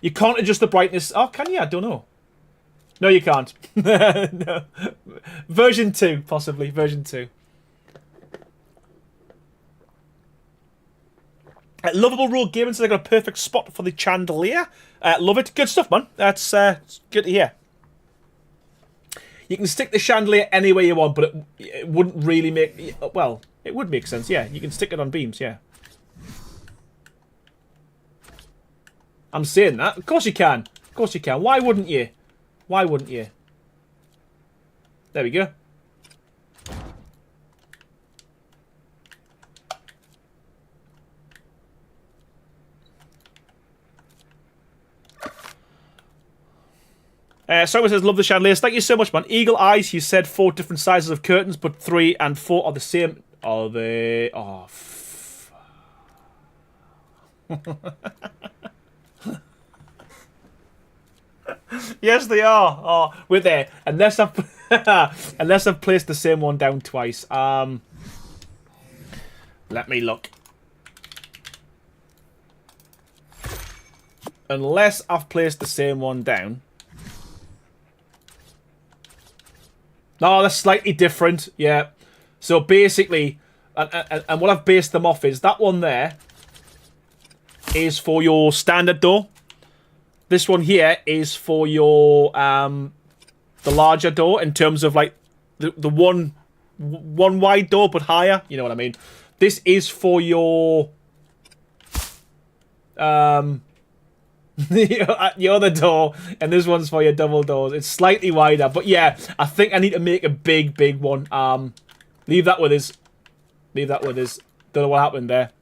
You can't adjust the brightness. Oh, can you? I don't know. No, you can't. No. Version 2, possibly. Version 2. Lovable Road Gaming says I got a perfect spot for the chandelier. Love it. Good stuff, man. That's good to hear. You can stick the chandelier anywhere you want, but it wouldn't really make... Well, it would make sense, yeah. You can stick it on beams, yeah. I'm saying that. Of course you can. Of course you can. Why wouldn't you? Why wouldn't you? There we go. Someone says, love the chandeliers. Thank you so much, man. Eagle Eyes, you said 4 different sizes of curtains, but 3 and 4 are the same. Are they? Oh, yes, they are. Oh, we're there. Unless I've placed the same one down twice. Let me look. Unless I've placed the same one down. No, they're slightly different. Yeah. So basically, and what I've based them off is that one there is for your standard door. This one here is for your the larger door in terms of like the one wide door but higher. You know what I mean? This is for your your other door, and this one's for your double doors. It's slightly wider, but yeah, I think I need to make a big one. Leave that with us. Leave that with us. Don't know what happened there.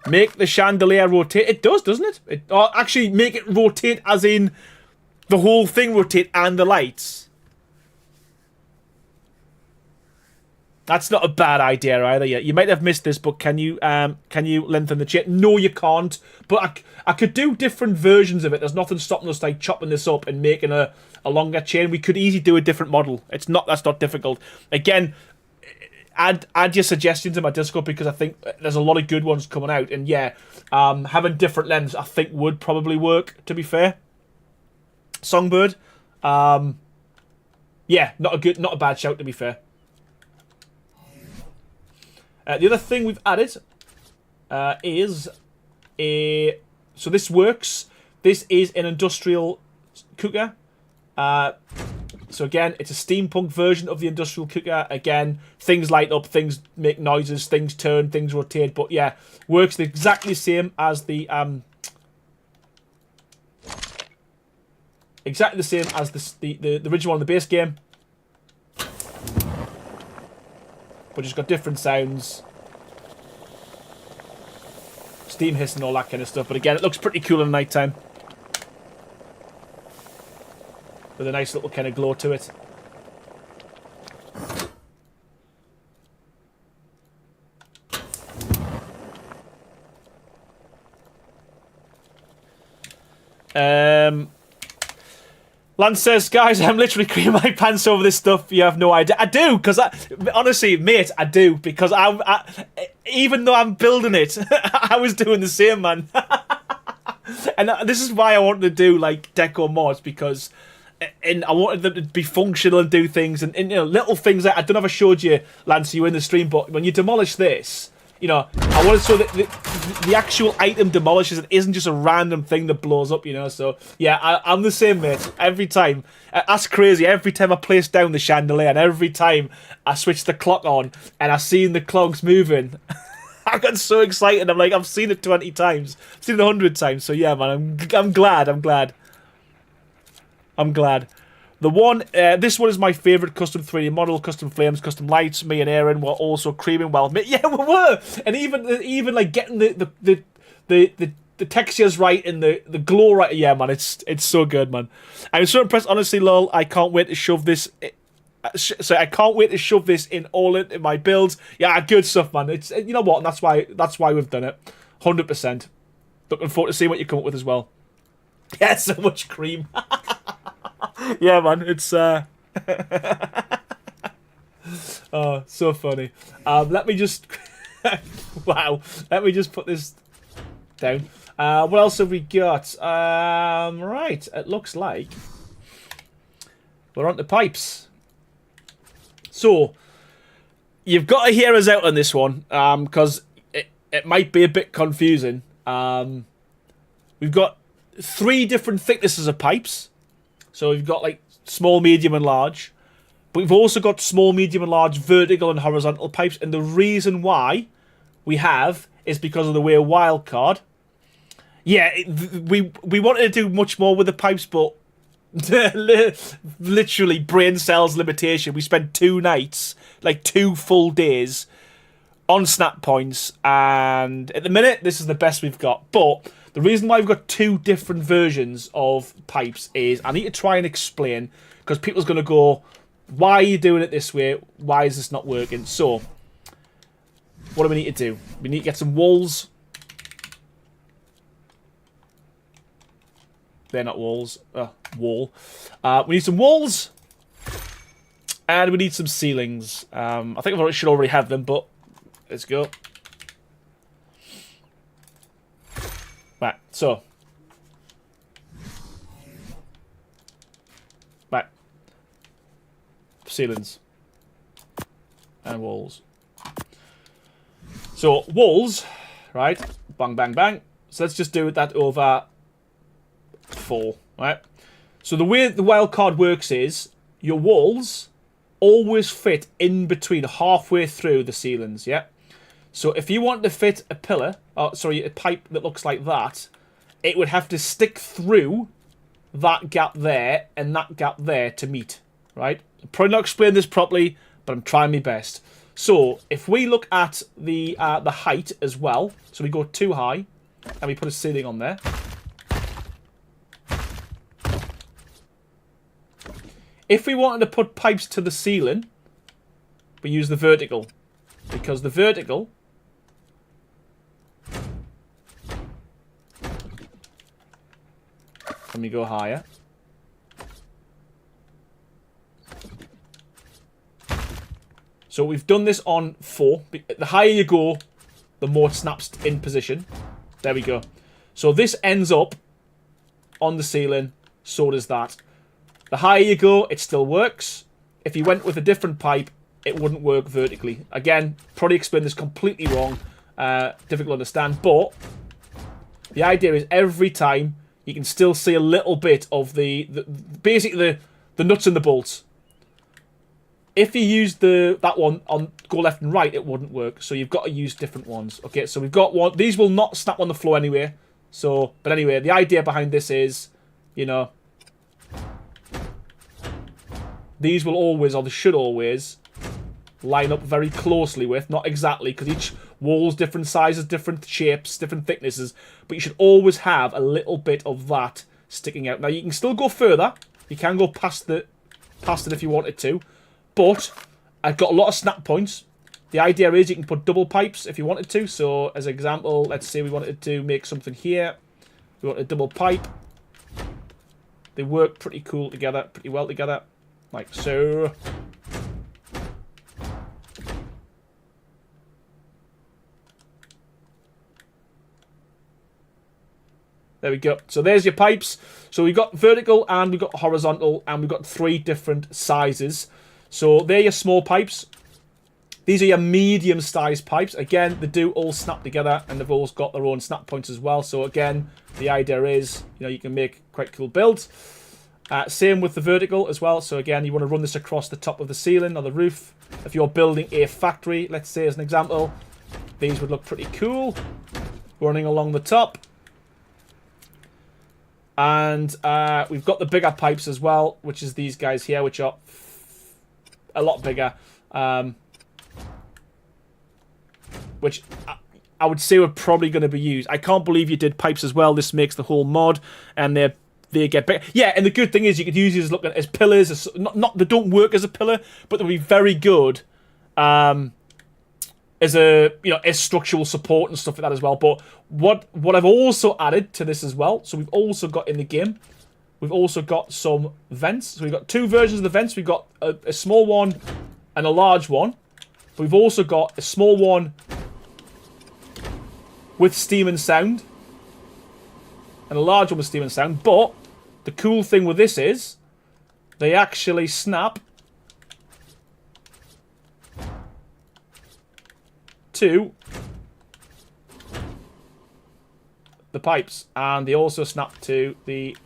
Make the chandelier rotate. It does, doesn't it? Or actually, make it rotate as in the whole thing rotate and the lights. That's not a bad idea either. Yeah, you might have missed this, but can you lengthen the chain? No, you can't. But I could do different versions of it. There's nothing stopping us like chopping this up and making a longer chain. We could easily do a different model. That's not difficult. Again, add your suggestions in my Discord because I think there's a lot of good ones coming out. And yeah, having different lengths I think would probably work. To be fair, Songbird, yeah, not a bad shout. To be fair. The other thing we've added is a... So this works. This is an industrial cooker. So again, it's a steampunk version of the industrial cooker. Again, things light up, things make noises, things turn, things rotate. But yeah, works exactly the same as the... exactly the same as the original one in the base game. But just got different sounds, steam hiss and all that kind of stuff. But again, it looks pretty cool in the night time with a nice little kind of glow to it. Lance says, guys, I'm literally creaming my pants over this stuff. You have no idea. I do, because honestly, mate, I do. Because even though I'm building it, I was doing the same, man. And this is why I wanted to do, like, Decor mods, because I wanted them to be functional and do things. And you know, little things that I don't know if I showed you, Lance, you were in the stream, but when you demolish this, you know, I want it so that the actual item demolishes and isn't just a random thing that blows up, you know. So yeah, I'm the same, mate. Every time, that's crazy. Every time I place down the chandelier, and every time I switch the clock on, and I seen the clogs moving, I got so excited. I'm like, I've seen it 20 times, I've seen it 100 times. So yeah, man, I'm glad. The one, this one is my favourite custom 3D model, custom flames, custom lights. Me and Aaron were also creaming well. Yeah, we were, and even like getting the textures right and the glow right. Yeah, man, it's so good, man. I'm so impressed, honestly, lol. I can't wait to shove this. I can't wait to shove this in all in my builds. Yeah, good stuff, man. It's, you know what, and that's why we've done it, 100%. Looking forward to seeing what you come up with as well. Yeah, so much cream. Yeah, man, it's oh, so funny. Let me just wow. Let me just put this down. What else have we got? Right, it looks like we're on to pipes. So you've got to hear us out on this one, because it might be a bit confusing. We've got 3 different thicknesses of pipes. So we've got like small, medium, and large. But we've also got small, medium, and large vertical and horizontal pipes. And the reason why we have is because of the way wildcard. Yeah, we wanted to do much more with the pipes, but literally brain cells limitation. We spent 2 nights, like 2 full days, on snap points. And at the minute, this is the best we've got. But the reason why we've got 2 different versions of pipes is I need to try and explain, because people's going to go, why are you doing it this way? Why is this not working? So, what do we need to do? We need to get some walls. They're not walls. Wall. We need some walls. And we need some ceilings. I think I should already have them, but let's go. Right, so. Right. Ceilings. And walls. So, walls, right? Bang, bang, bang. So let's just do that over 4, right? So the way the wildcard works is your walls always fit in between, halfway through the ceilings, yeah? So if you want to fit a pillar, sorry, a pipe that looks like that, it would have to stick through that gap there and that gap there to meet, right? I'm probably not explaining this properly, but I'm trying my best. So if we look at the height as well, so we go too high and we put a ceiling on there. If we wanted to put pipes to the ceiling, we use the vertical, because the vertical when we go higher, so we've done this on 4. The higher you go, the more it snaps in position. There we go. So this ends up on the ceiling, so does that. The higher you go, it still works. If you went with a different pipe, it wouldn't work vertically. Again, probably explained this completely wrong. Difficult to understand, but the idea is every time you can still see a little bit of basically the nuts and the bolts. If you use that one on go left and right, it wouldn't work. So you've got to use different ones. Okay, so we've got one. These will not snap on the floor anyway. So, but anyway, the idea behind this is, you know, these will always, or they should always, line up very closely with, not exactly, because each wall's different sizes, different shapes, different thicknesses, but you should always have a little bit of that sticking out. Now, you can still go further. You can go past it if you wanted to, but I've got a lot of snap points. The idea is you can put double pipes if you wanted to. So, as an example, let's say we wanted to make something here. We want a double pipe. They work pretty cool together, pretty well together. Like so. There we go. So there's your pipes. So we've got vertical and we've got horizontal and we've got 3 different sizes. So they're your small pipes. These are your medium-sized pipes. Again, they do all snap together, and they've all got their own snap points as well. So again, the idea is, you know, you can make quite cool builds. Same with the vertical as well. So again, you want to run this across the top of the ceiling or the roof. If you're building a factory, let's say as an example, these would look pretty cool. Running along the top. And we've got the bigger pipes as well, which is these guys here, which are a lot bigger. Which I would say are probably going to be used. I can't believe you did pipes as well. This makes the whole mod, and they get bigger. Yeah, and the good thing is you could use these as pillars. As, not they don't work as a pillar, but they'll be very good as a, you know, as structural support and stuff like that as well. But what I've also added to this as well, so we've also got in the game, we've also got some vents. So we've got two versions of the vents. We've got a small one and a large one. But we've also got a small one with steam and sound, and a large one with steam and sound. But the cool thing with this is they actually snap to the pipes, and they also snap to the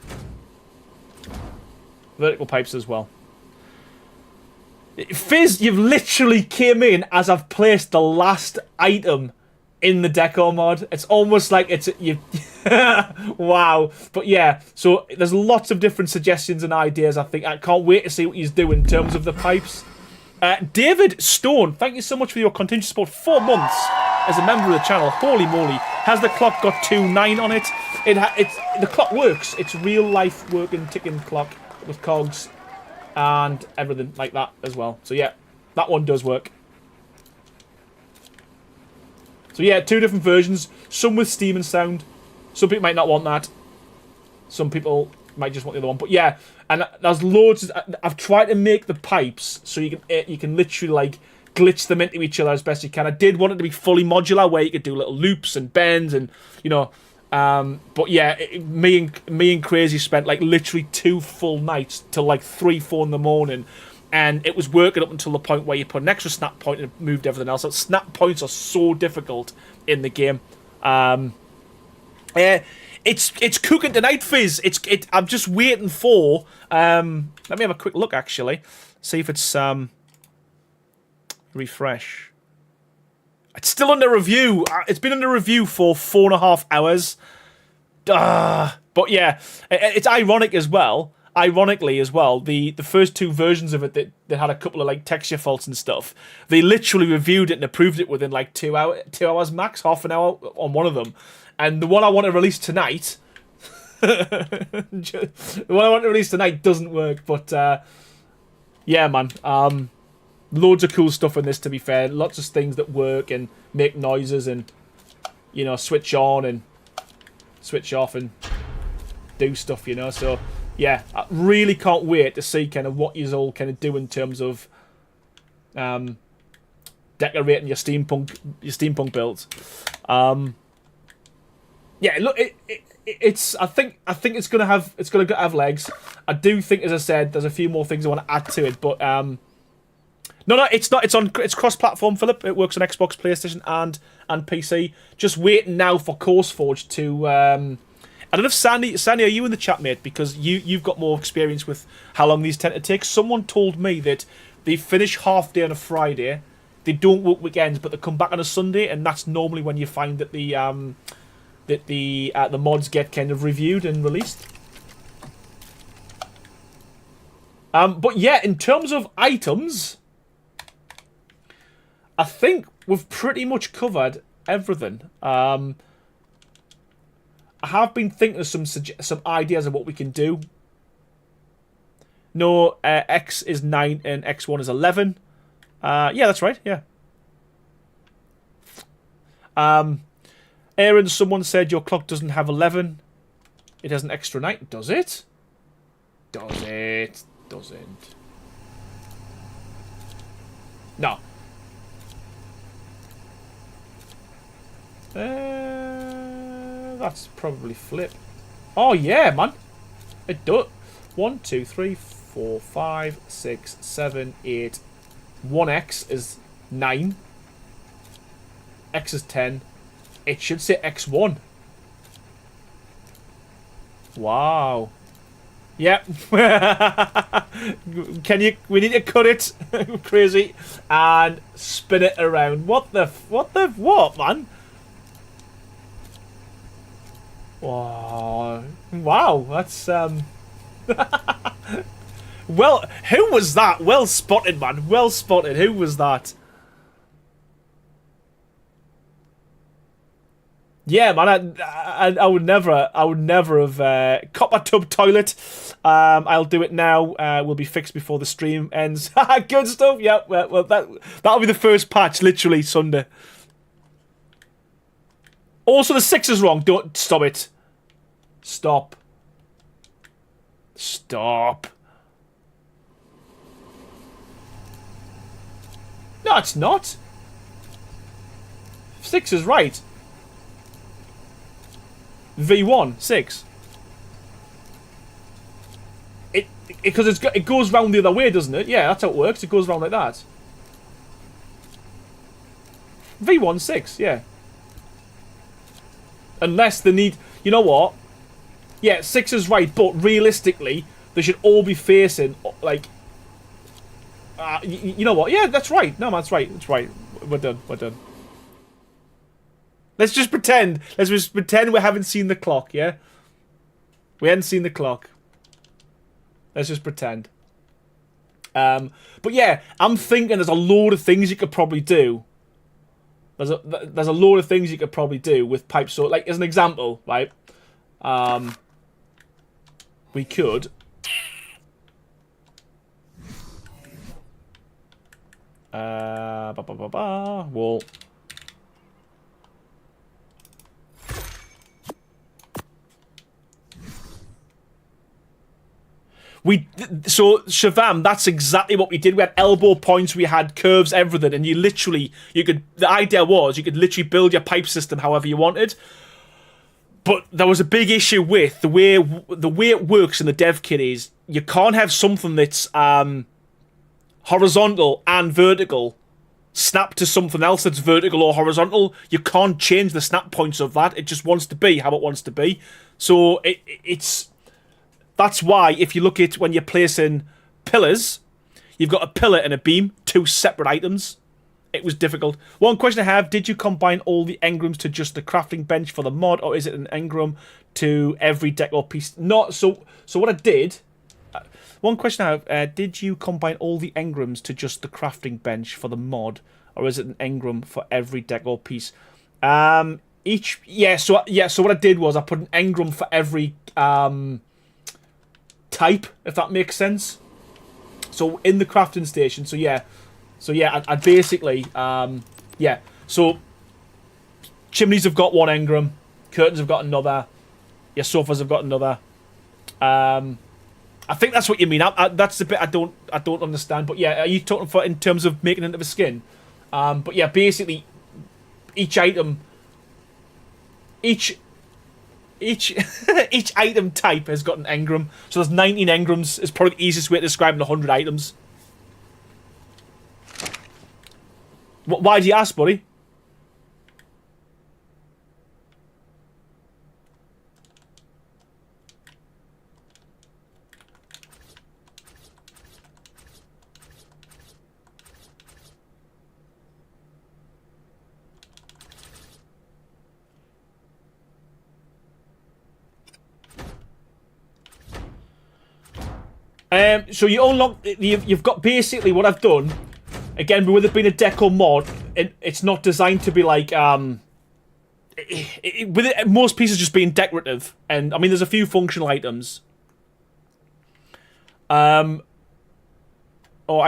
vertical pipes as well. Fizz, you've literally came in as I've placed the last item in the Decor mod. It's almost like it's you. Wow. But yeah, so there's lots of different suggestions and ideas. I think I can't wait to see what he's doing in terms of the pipes. David Stone, thank you so much for your continued support. 4 months as a member of the channel. Holy moly. Has the clock got 2.9 on it? The clock works. It's real life working ticking clock with cogs and everything like that as well. So yeah, that one does work. So yeah, 2 different versions. Some with steam and sound. Some people might not want that. Some people might just want the other one. But yeah, and there's loads. I've tried to make the pipes so you can literally like glitch them into each other as best you can. I did want it to be fully modular where you could do little loops and bends and, you know. But yeah, me and Crazy spent like literally 2 full nights till like 3, 4 in the morning. And it was working up until the point where you put an extra snap point and it moved everything else. So snap points are so difficult in the game. It's cooking tonight, Fizz. I'm just waiting for. Let me have a quick look actually, see if it's refresh. It's still under review. It's been under review for 4.5 hours. But yeah, it's ironic as well. Ironically as well, the first 2 versions of it that had a couple of like texture faults and stuff, they literally reviewed it and approved it within like 2 hours max, half an hour on one of them. And the one I want to release tonight, doesn't work. But yeah, man, loads of cool stuff in this. To be fair, lots of things that work and make noises and, you know, switch on and switch off and do stuff. You know, so. Yeah, I really can't wait to see kind of what you all kind of do in terms of decorating your steampunk builds. Yeah, look, it's I think it's gonna have legs. I do think, as I said, there's a few more things I want to add to it, but no, it's not. It's cross-platform, Philip. It works on Xbox, PlayStation, and PC. Just waiting now for CourseForge to. I don't know if Sandy, are you in the chat, mate? Because you've got more experience with how long these tend to take. Someone told me that they finish half day on a Friday, they don't work weekends, but they come back on a Sunday, and that's normally when you find that the mods get kind of reviewed and released. But yeah, in terms of items, I think we've pretty much covered everything. I have been thinking of some ideas of what we can do. No, X is 9 and X1 is 11. Yeah, that's right, yeah. Aaron, someone said your clock doesn't have 11. It has an extra 9. Does it? Does it? Doesn't. No. That's probably flip. Oh yeah, man. It does. 1, 2, 3, 4, 5, 6, 7, 8. 1x is 9. X is 10. It should say X1. Wow. Yep. We need to cut it, crazy, and spin it around. What, man? Wow, that's, well, who was that? Well spotted, man. Well spotted. Who was that? Yeah, man, I would never have copper tub toilet. I'll do it now. Will be fixed before the stream ends. Good stuff. Yeah, well, that'll be the first patch, literally Sunday. Also, the 6 is wrong. Don't stop it. Stop. Stop. No, it's not. 6 is right. V1, 6. Because it goes round the other way, doesn't it? Yeah, that's how it works. It goes round like that. V1, 6, yeah. Unless the need... You know what? Yeah, 6 is right, but realistically, they should all be facing, like... you know what? Yeah, that's right. No, man, that's right. That's right. We're done. We're done. Let's just pretend. Let's just pretend we haven't seen the clock, yeah? We hadn't seen the clock. Let's just pretend. But yeah, I'm thinking there's a load of things you could probably do. There's a load of things you could probably do with pipes. So, like, as an example, right? We could... Well... So Shavam, that's exactly what we did. We had elbow points, we had curves, everything, and the idea was you could literally build your pipe system however you wanted. But there was a big issue with the way it works in the dev kit is you can't have something that's horizontal and vertical snap to something else that's vertical or horizontal. You can't change the snap points of that. It just wants to be how it wants to be. So it's that's why if you look at when you're placing pillars, you've got a pillar and a beam, 2 separate items. It was difficult. One question I have, did you combine all the engrams to just the crafting bench for the mod, or is it an engram to every decor piece? Not so what I did, one question I have, did you combine all the engrams to just the crafting bench for the mod, or is it an engram for every decor piece? So what I did was I put an engram for every type, if that makes sense. So in the crafting station, I basically so chimneys have got 1 engram, curtains have got another, your sofas have got another. I think that's what you mean. That's the bit I don't understand. But yeah, are you talking for in terms of making it into a skin? But yeah, basically each item, each item type has got an engram. So there's 19 engrams. It's probably the easiest way to describe 100 items. Why do you ask, buddy? So you unlock. You've got basically what I've done. Again, with it being a Decor mod, it's not designed to be like with it, most pieces just being decorative, and I mean there's a few functional items. I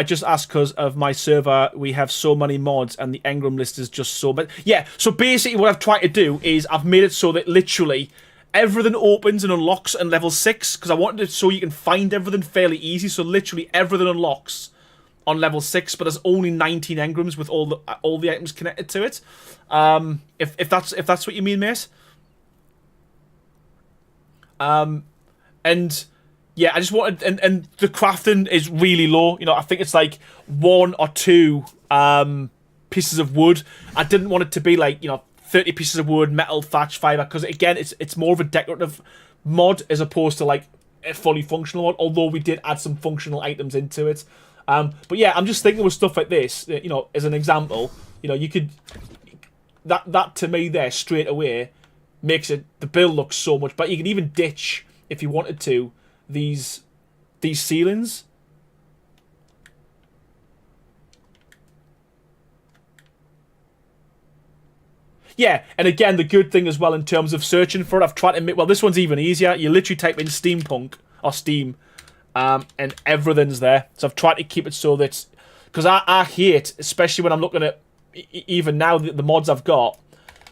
just asked because of my server, we have so many mods and the engram list is just so bad. Yeah, so basically what I've tried to do is I've made it so that literally everything opens and unlocks on level 6, because I wanted it so you can find everything fairly easy. So literally everything unlocks on level 6, but there's only 19 engrams with all the items connected to it. If that's what you mean, mate. And yeah, I just wanted, and the crafting is really low. You know, I think it's like 1 or 2 pieces of wood. I didn't want it to be like, 30 pieces of wood, metal, thatch, fiber, because again, it's more of a decorative mod as opposed to like a fully functional one, although we did add some functional items into it. But yeah, I'm just thinking with stuff like this, as an example, you could, that to me there straight away makes the build look so much better. You can even ditch, if you wanted to, these ceilings. Yeah, and again, the good thing as well in terms of searching for it, I've tried to make, well, this one's even easier. You literally type in Steampunk, or Steam, and everything's there. So I've tried to keep it so that, because I hate, especially when I'm looking at, even now, the mods I've got,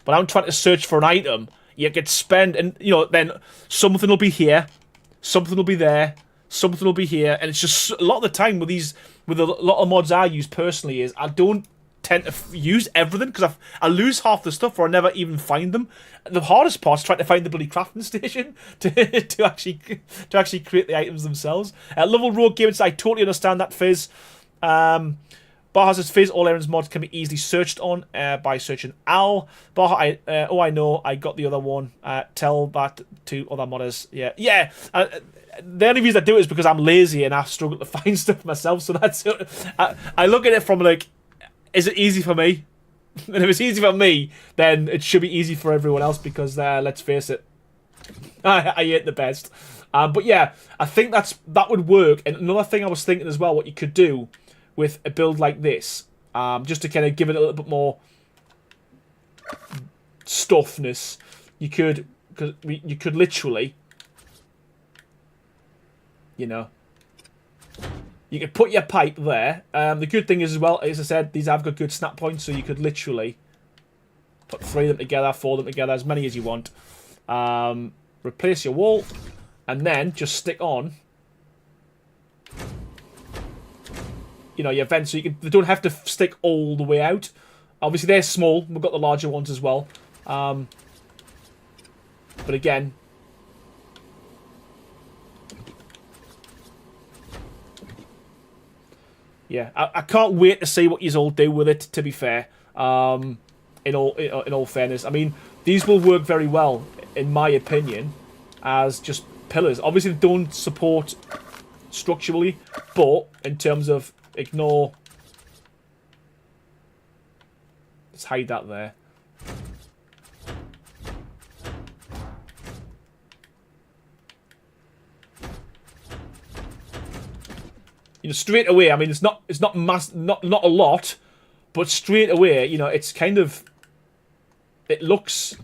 but I'm trying to search for an item, you could spend, and, then something will be here, something will be there, something will be here, and it's just, a lot of the time with a lot of mods I use personally is, I don't tend to use everything because I lose half the stuff or I never even find them. The hardest part is trying to find the bloody crafting station to actually create the items themselves. Level Road Games, I totally understand that, Fizz. Baha says, Fizz, all errands mods can be easily searched on by searching Al. Baha, I know, I got the other one. Tell that to other modders. Yeah. The only reason I do it is because I'm lazy and I struggle to find stuff myself. So that's I look at it from like, is it easy for me? And if it's easy for me, then it should be easy for everyone else because, let's face it, I ain't the best. But yeah, I think that would work. And another thing I was thinking as well, what you could do with a build like this, just to kind of give it a little bit more stuffness, you could literally, you could put your pipe there. The good thing is as well, as I said, these have got good snap points, so you could literally put 3 of them together, 4 of them together, as many as you want. Replace your wall, and then just stick on, your vents, so they don't have to stick all the way out. Obviously, they're small. We've got the larger ones as well. But again, yeah, I can't wait to see what you all do with it, to be fair. In all fairness, I mean, these will work very well, in my opinion, as just pillars. Obviously, they don't support structurally, but in terms of ignore... Let's hide that there. Straight away, I mean, it's not a lot, but straight away, it's kind of, it looks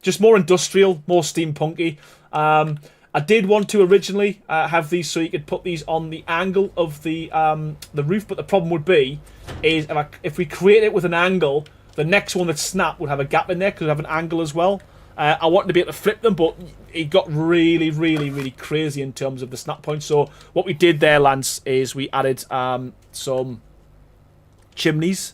just more industrial, more steampunky. I did want to originally have these so you could put these on the angle of the roof, but the problem would be is if we create it with an angle, the next one that's snapped would have a gap in there because it would have an angle as well. I wanted to be able to flip them, but it got really, really, really crazy in terms of the snap points. So what we did there, Lance, is we added some chimneys.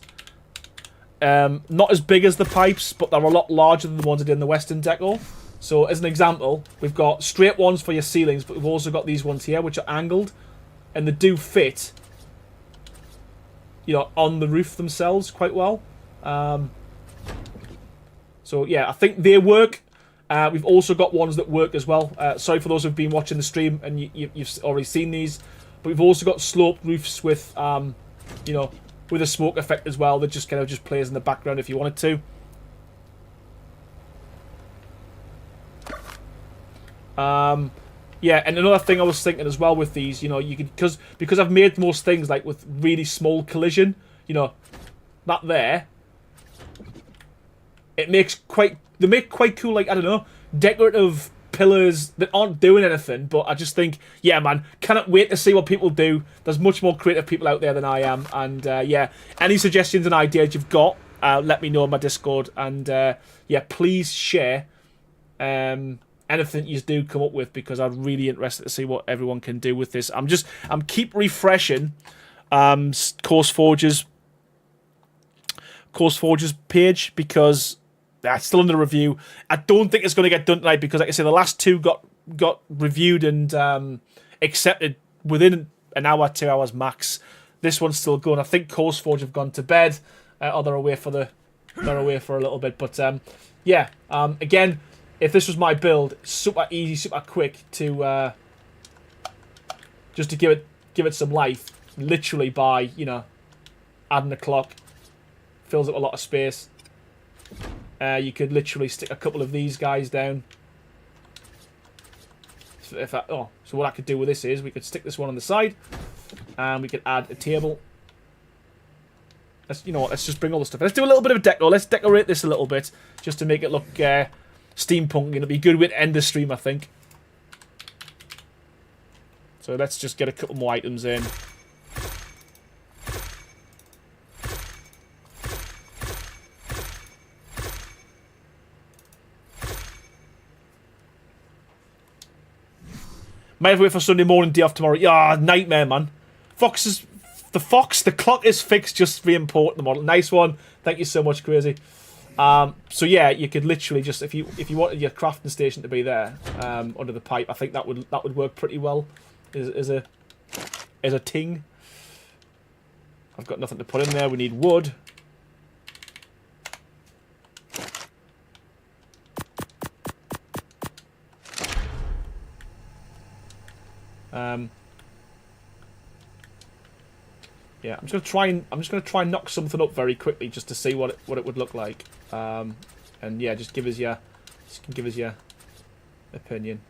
Not as big as the pipes, but they're a lot larger than the ones I did in the Western Decor. So as an example, we've got straight ones for your ceilings, but we've also got these ones here, which are angled. And they do fit, on the roof themselves quite well. So yeah, I think they work. We've also got ones that work as well. Sorry for those who've been watching the stream and you've already seen these. But we've also got sloped roofs with, with a smoke effect as well that just kind of just plays in the background if you wanted to. Yeah, and another thing I was thinking as well with these, you could, because I've made most things like with really small collision, that there. They make quite cool, like, I don't know, decorative pillars that aren't doing anything, but I just think, yeah, man, cannot wait to see what people do. There's much more creative people out there than I am, and yeah, any suggestions and ideas you've got, let me know on my Discord, and yeah, please share anything you do come up with, because I'm really interested to see what everyone can do with this. I'm keep refreshing CourseForge's page, because that's still under review. I don't think it's going to get done tonight because, like I say, the last two got reviewed and accepted within an hour, 2 hours max. This one's still going. I think CourseForge have gone to bed. or they're away for a little bit. But yeah, again, if this was my build, super easy, super quick to just to give it some life, literally by, you know, adding a clock, fills up a lot of space. You could literally stick a couple of these guys down. So what I could do with this is we could stick this one on the side, and we could add a table. You know what? Let's just bring all the stuff. Let's do a little bit of decor. Let's decorate this a little bit just to make it look steampunk. It'll be good with end of stream, I think. So let's just get a couple more items in. Might have to wait for Sunday morning, day off tomorrow. Yeah, nightmare, man. The clock is fixed, just re-import the model. Nice one. Thank you so much, Crazy. So yeah, you could literally just, if you wanted your crafting station to be there, under the pipe, I think that would work pretty well as a ting. I've got nothing to put in there. We need wood. Yeah, I'm just gonna try and knock something up very quickly just to see what it would look like. And yeah, just give us your opinion.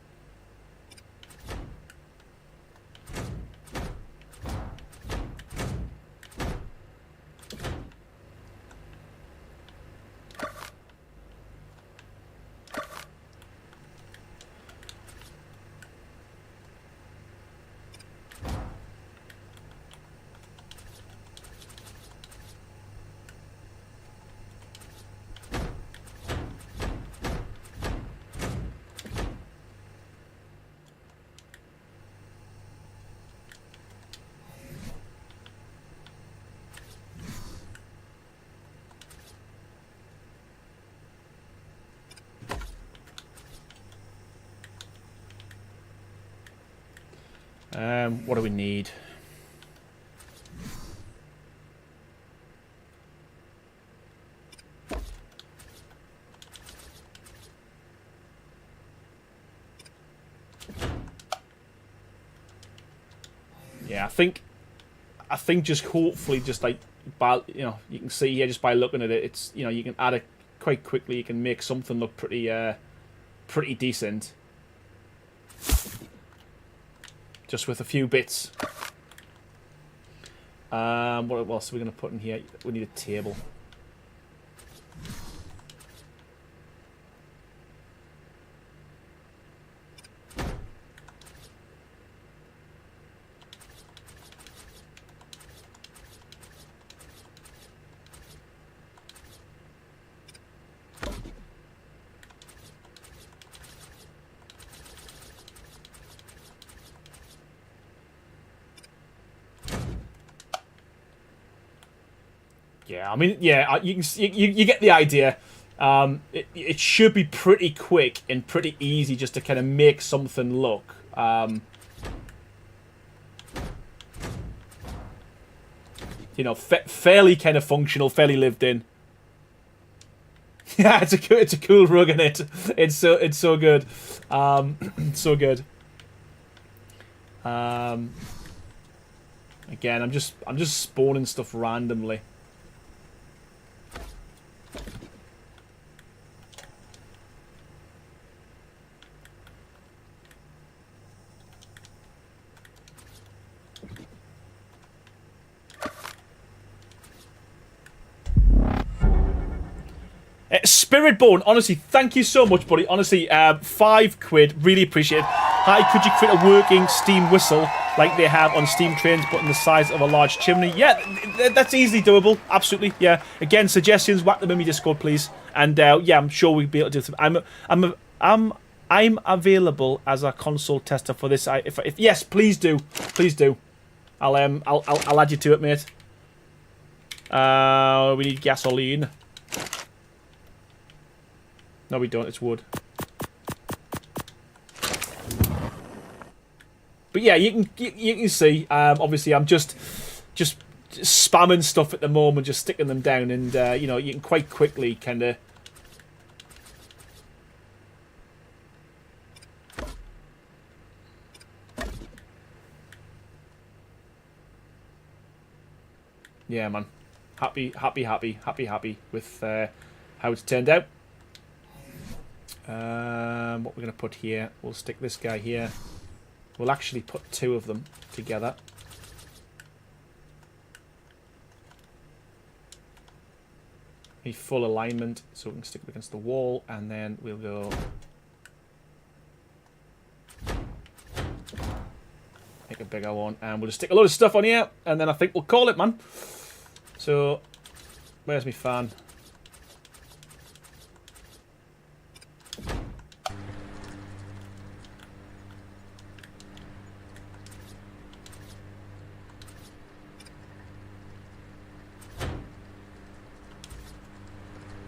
What do we need? Yeah, I think just hopefully just like by, you know, you can see here just by looking at it, it's, you know, you can add it quite quickly. You can make something look pretty decent. Just with a few bits. What else are we going to put in here? We need a table. Yeah, I mean, yeah, you get the idea. It should be pretty quick and pretty easy just to kind of make something look. You know, fairly kind of functional, fairly lived in. Yeah, it's a cool rug in it. It's so good. So good. Again, I'm just spawning stuff randomly. Spiritborn, honestly, thank you so much, buddy. Honestly, £5, really appreciate it. Hi, could you create a working steam whistle like they have on steam trains, but in the size of a large chimney? Yeah, that's easily doable. Absolutely, yeah. Again, suggestions, whack them in my Discord, please. And yeah, I'm sure we'll be able to do them. I'm available as a console tester for this. If yes, please do, I'll add you to it, mate. We need gasoline. No, we don't. It's wood. But yeah, you can see. Obviously, I'm just spamming stuff at the moment, just sticking them down, and you know, you can quite quickly kind of. Yeah, man. Happy with how it's turned out. What we're going to put here, we'll stick this guy here. We'll actually put two of them together. A full alignment, so we can stick it against the wall, and then we'll go... make a bigger one, and we'll just stick a load of stuff on here, and then I think we'll call it, man. So, where's my fan?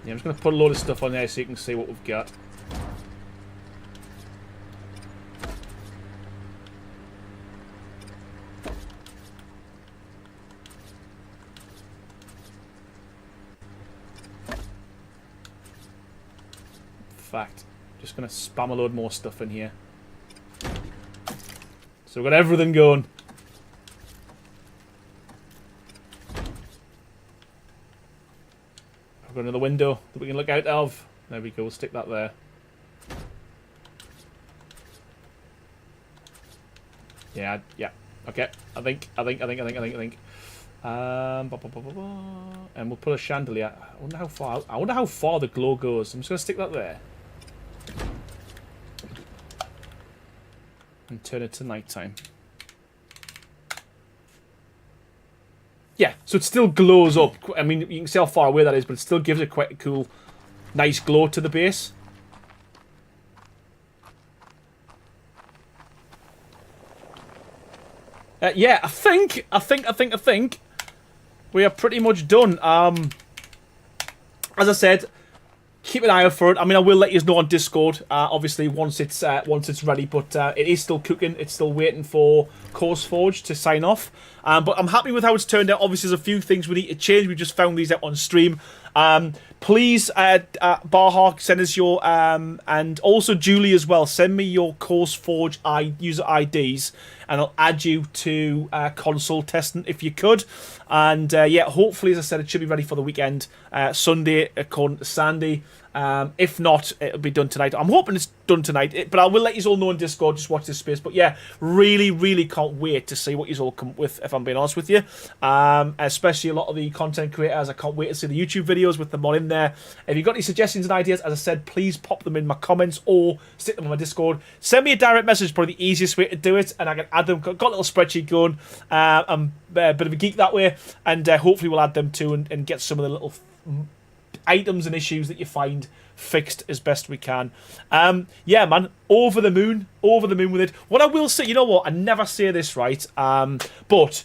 Yeah, I'm just going to put a load of stuff on there so you can see what we've got. Fact, just going to spam a load more stuff in here. So we've got everything going. We've got another window that we can look out of. There we go, we'll stick that there. Yeah, okay. I think. And we'll put a chandelier. I wonder how far the glow goes. I'm just gonna stick that there. And turn it to nighttime. Yeah, so it still glows up. I mean, you can see how far away that is, but it still gives it quite a cool, nice glow to the base. Yeah, I think we are pretty much done. As I said, keep an eye out for it. I mean, I will let you know on Discord, obviously, once it's ready. But it is still cooking. It's still waiting for CourseForge to sign off. But I'm happy with how it's turned out. Obviously, there's a few things we need to change. We just found these out on stream. Please, Barhawk, send us your... and also Julie as well. Send me your CourseForge user IDs, and I'll add you to console testing if you could. And yeah, hopefully, as I said, it should be ready for the weekend. Sunday, according to Sandy. If not, it'll be done tonight. I'm hoping it's done tonight, but I will let you all know in Discord. Just watch this space. But yeah, really can't wait to see what you all come up with, if I'm being honest with you. Especially a lot of the content creators. I can't wait to see the YouTube videos with the mod in there. If you've got any suggestions and ideas, as I said, please pop them in my comments or stick them on my Discord. Send me a direct message, probably the easiest way to do it, and I can add them. Got a little spreadsheet going. I'm a bit of a geek that way, and hopefully we'll add them too and get some of the little items and issues that you find fixed as best we can. Yeah, man, over the moon with it. What I will say, you know what, I never say this, right, but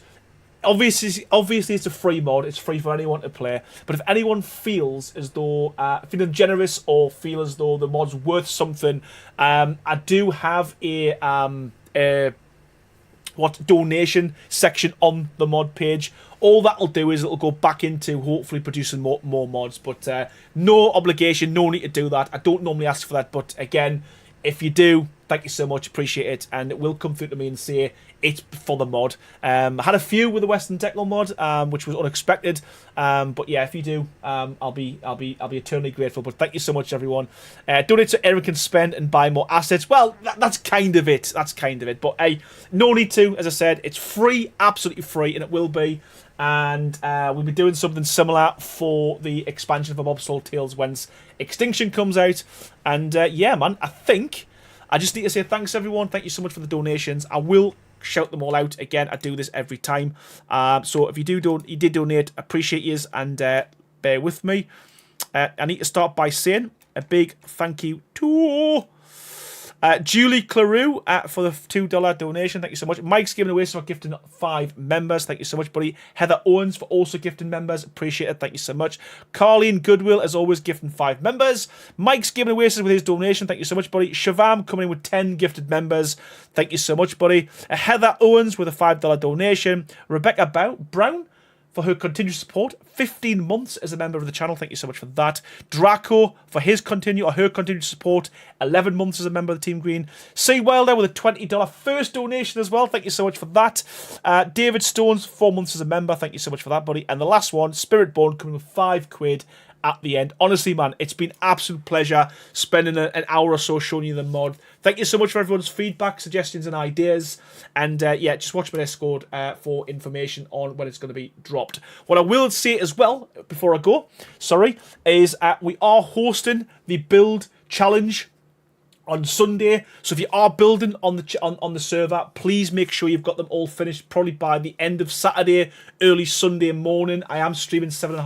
obviously it's a free mod. It's free for anyone to play. But if anyone feels as though feeling generous or feel as though the mod's worth something, I do have a donation section on the mod page. All that'll do is it'll go back into hopefully producing more mods. But no obligation, no need to do that. I don't normally ask for that, but again, if you do, thank you so much, appreciate it, and it will come through to me and say it's for the mod. I had a few with the Western Techno mod, which was unexpected. But yeah, if you do, I'll be eternally grateful. But thank you so much, everyone. Donate so Aaron can spend and buy more assets. Well, that's kind of it. But hey, no need to. As I said, it's free, absolutely free, and it will be. And we'll be doing something similar for the expansion for Bob Soul Tales when Extinction comes out. And yeah, man, I just need to say thanks, everyone. Thank you so much for the donations. I will shout them all out. Again, I do this every time. So if you did donate, appreciate yous, and bear with me. I need to start by saying a big thank you to Julie Clarew for the $2 donation. Thank you so much. Mike's giving away for gifting 5 members. Thank you so much, buddy. Heather Owens for also gifting members. Appreciate it. Thank you so much. Carleen Goodwill, as always, gifting 5 members. Mike's giving away with his donation. Thank you so much, buddy. Shavam coming in with 10 gifted members. Thank you so much, buddy. Heather Owens with a $5 donation. Rebecca Brown for her continued support. 15 months as a member of the channel. Thank you so much for that. Draco for his her continued support. 11 months as a member of the Team Green. C. Wilder with a $20 first donation as well. Thank you so much for that. David Stones, 4 months as a member. Thank you so much for that, buddy. And the last one, Spirit Born, coming with £5 at the end. Honestly, man, it's been absolute pleasure spending an hour or so showing you the mod. Thank you so much for everyone's feedback, suggestions, and ideas. And yeah, just watch my Discord for information on when it's going to be dropped. What I will say as well, before I go, is we are hosting the build challenge on Sunday. So if you are building on the server, please make sure you've got them all finished probably by the end of Saturday, early Sunday morning. I am streaming 7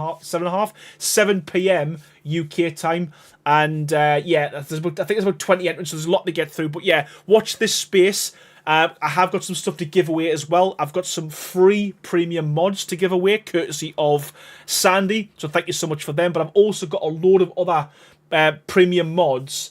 p.m. UK time. And yeah, I think there's about 20 entrants, so there's a lot to get through. But yeah, watch this space. I have got some stuff to give away as well. I've got some free premium mods to give away, courtesy of Sandy. So thank you so much for them. But I've also got a load of other premium mods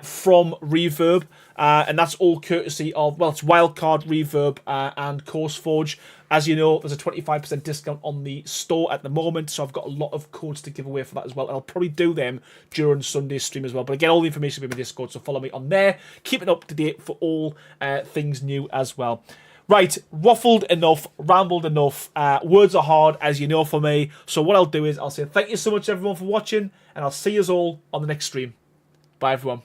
from Reverb, and that's all courtesy of, well, it's Wildcard, Reverb, and CourseForge. As you know, there's a 25% discount on the store at the moment, so I've got a lot of codes to give away for that as well, and I'll probably do them during Sunday's stream as well. But again, all the information will be in my Discord, so follow me on there. Keep it up to date for all things new as well. Right, waffled enough, rambled enough. Words are hard, as you know, for me. So what I'll do is I'll say thank you so much, everyone, for watching, and I'll see you all on the next stream. Bye, everyone.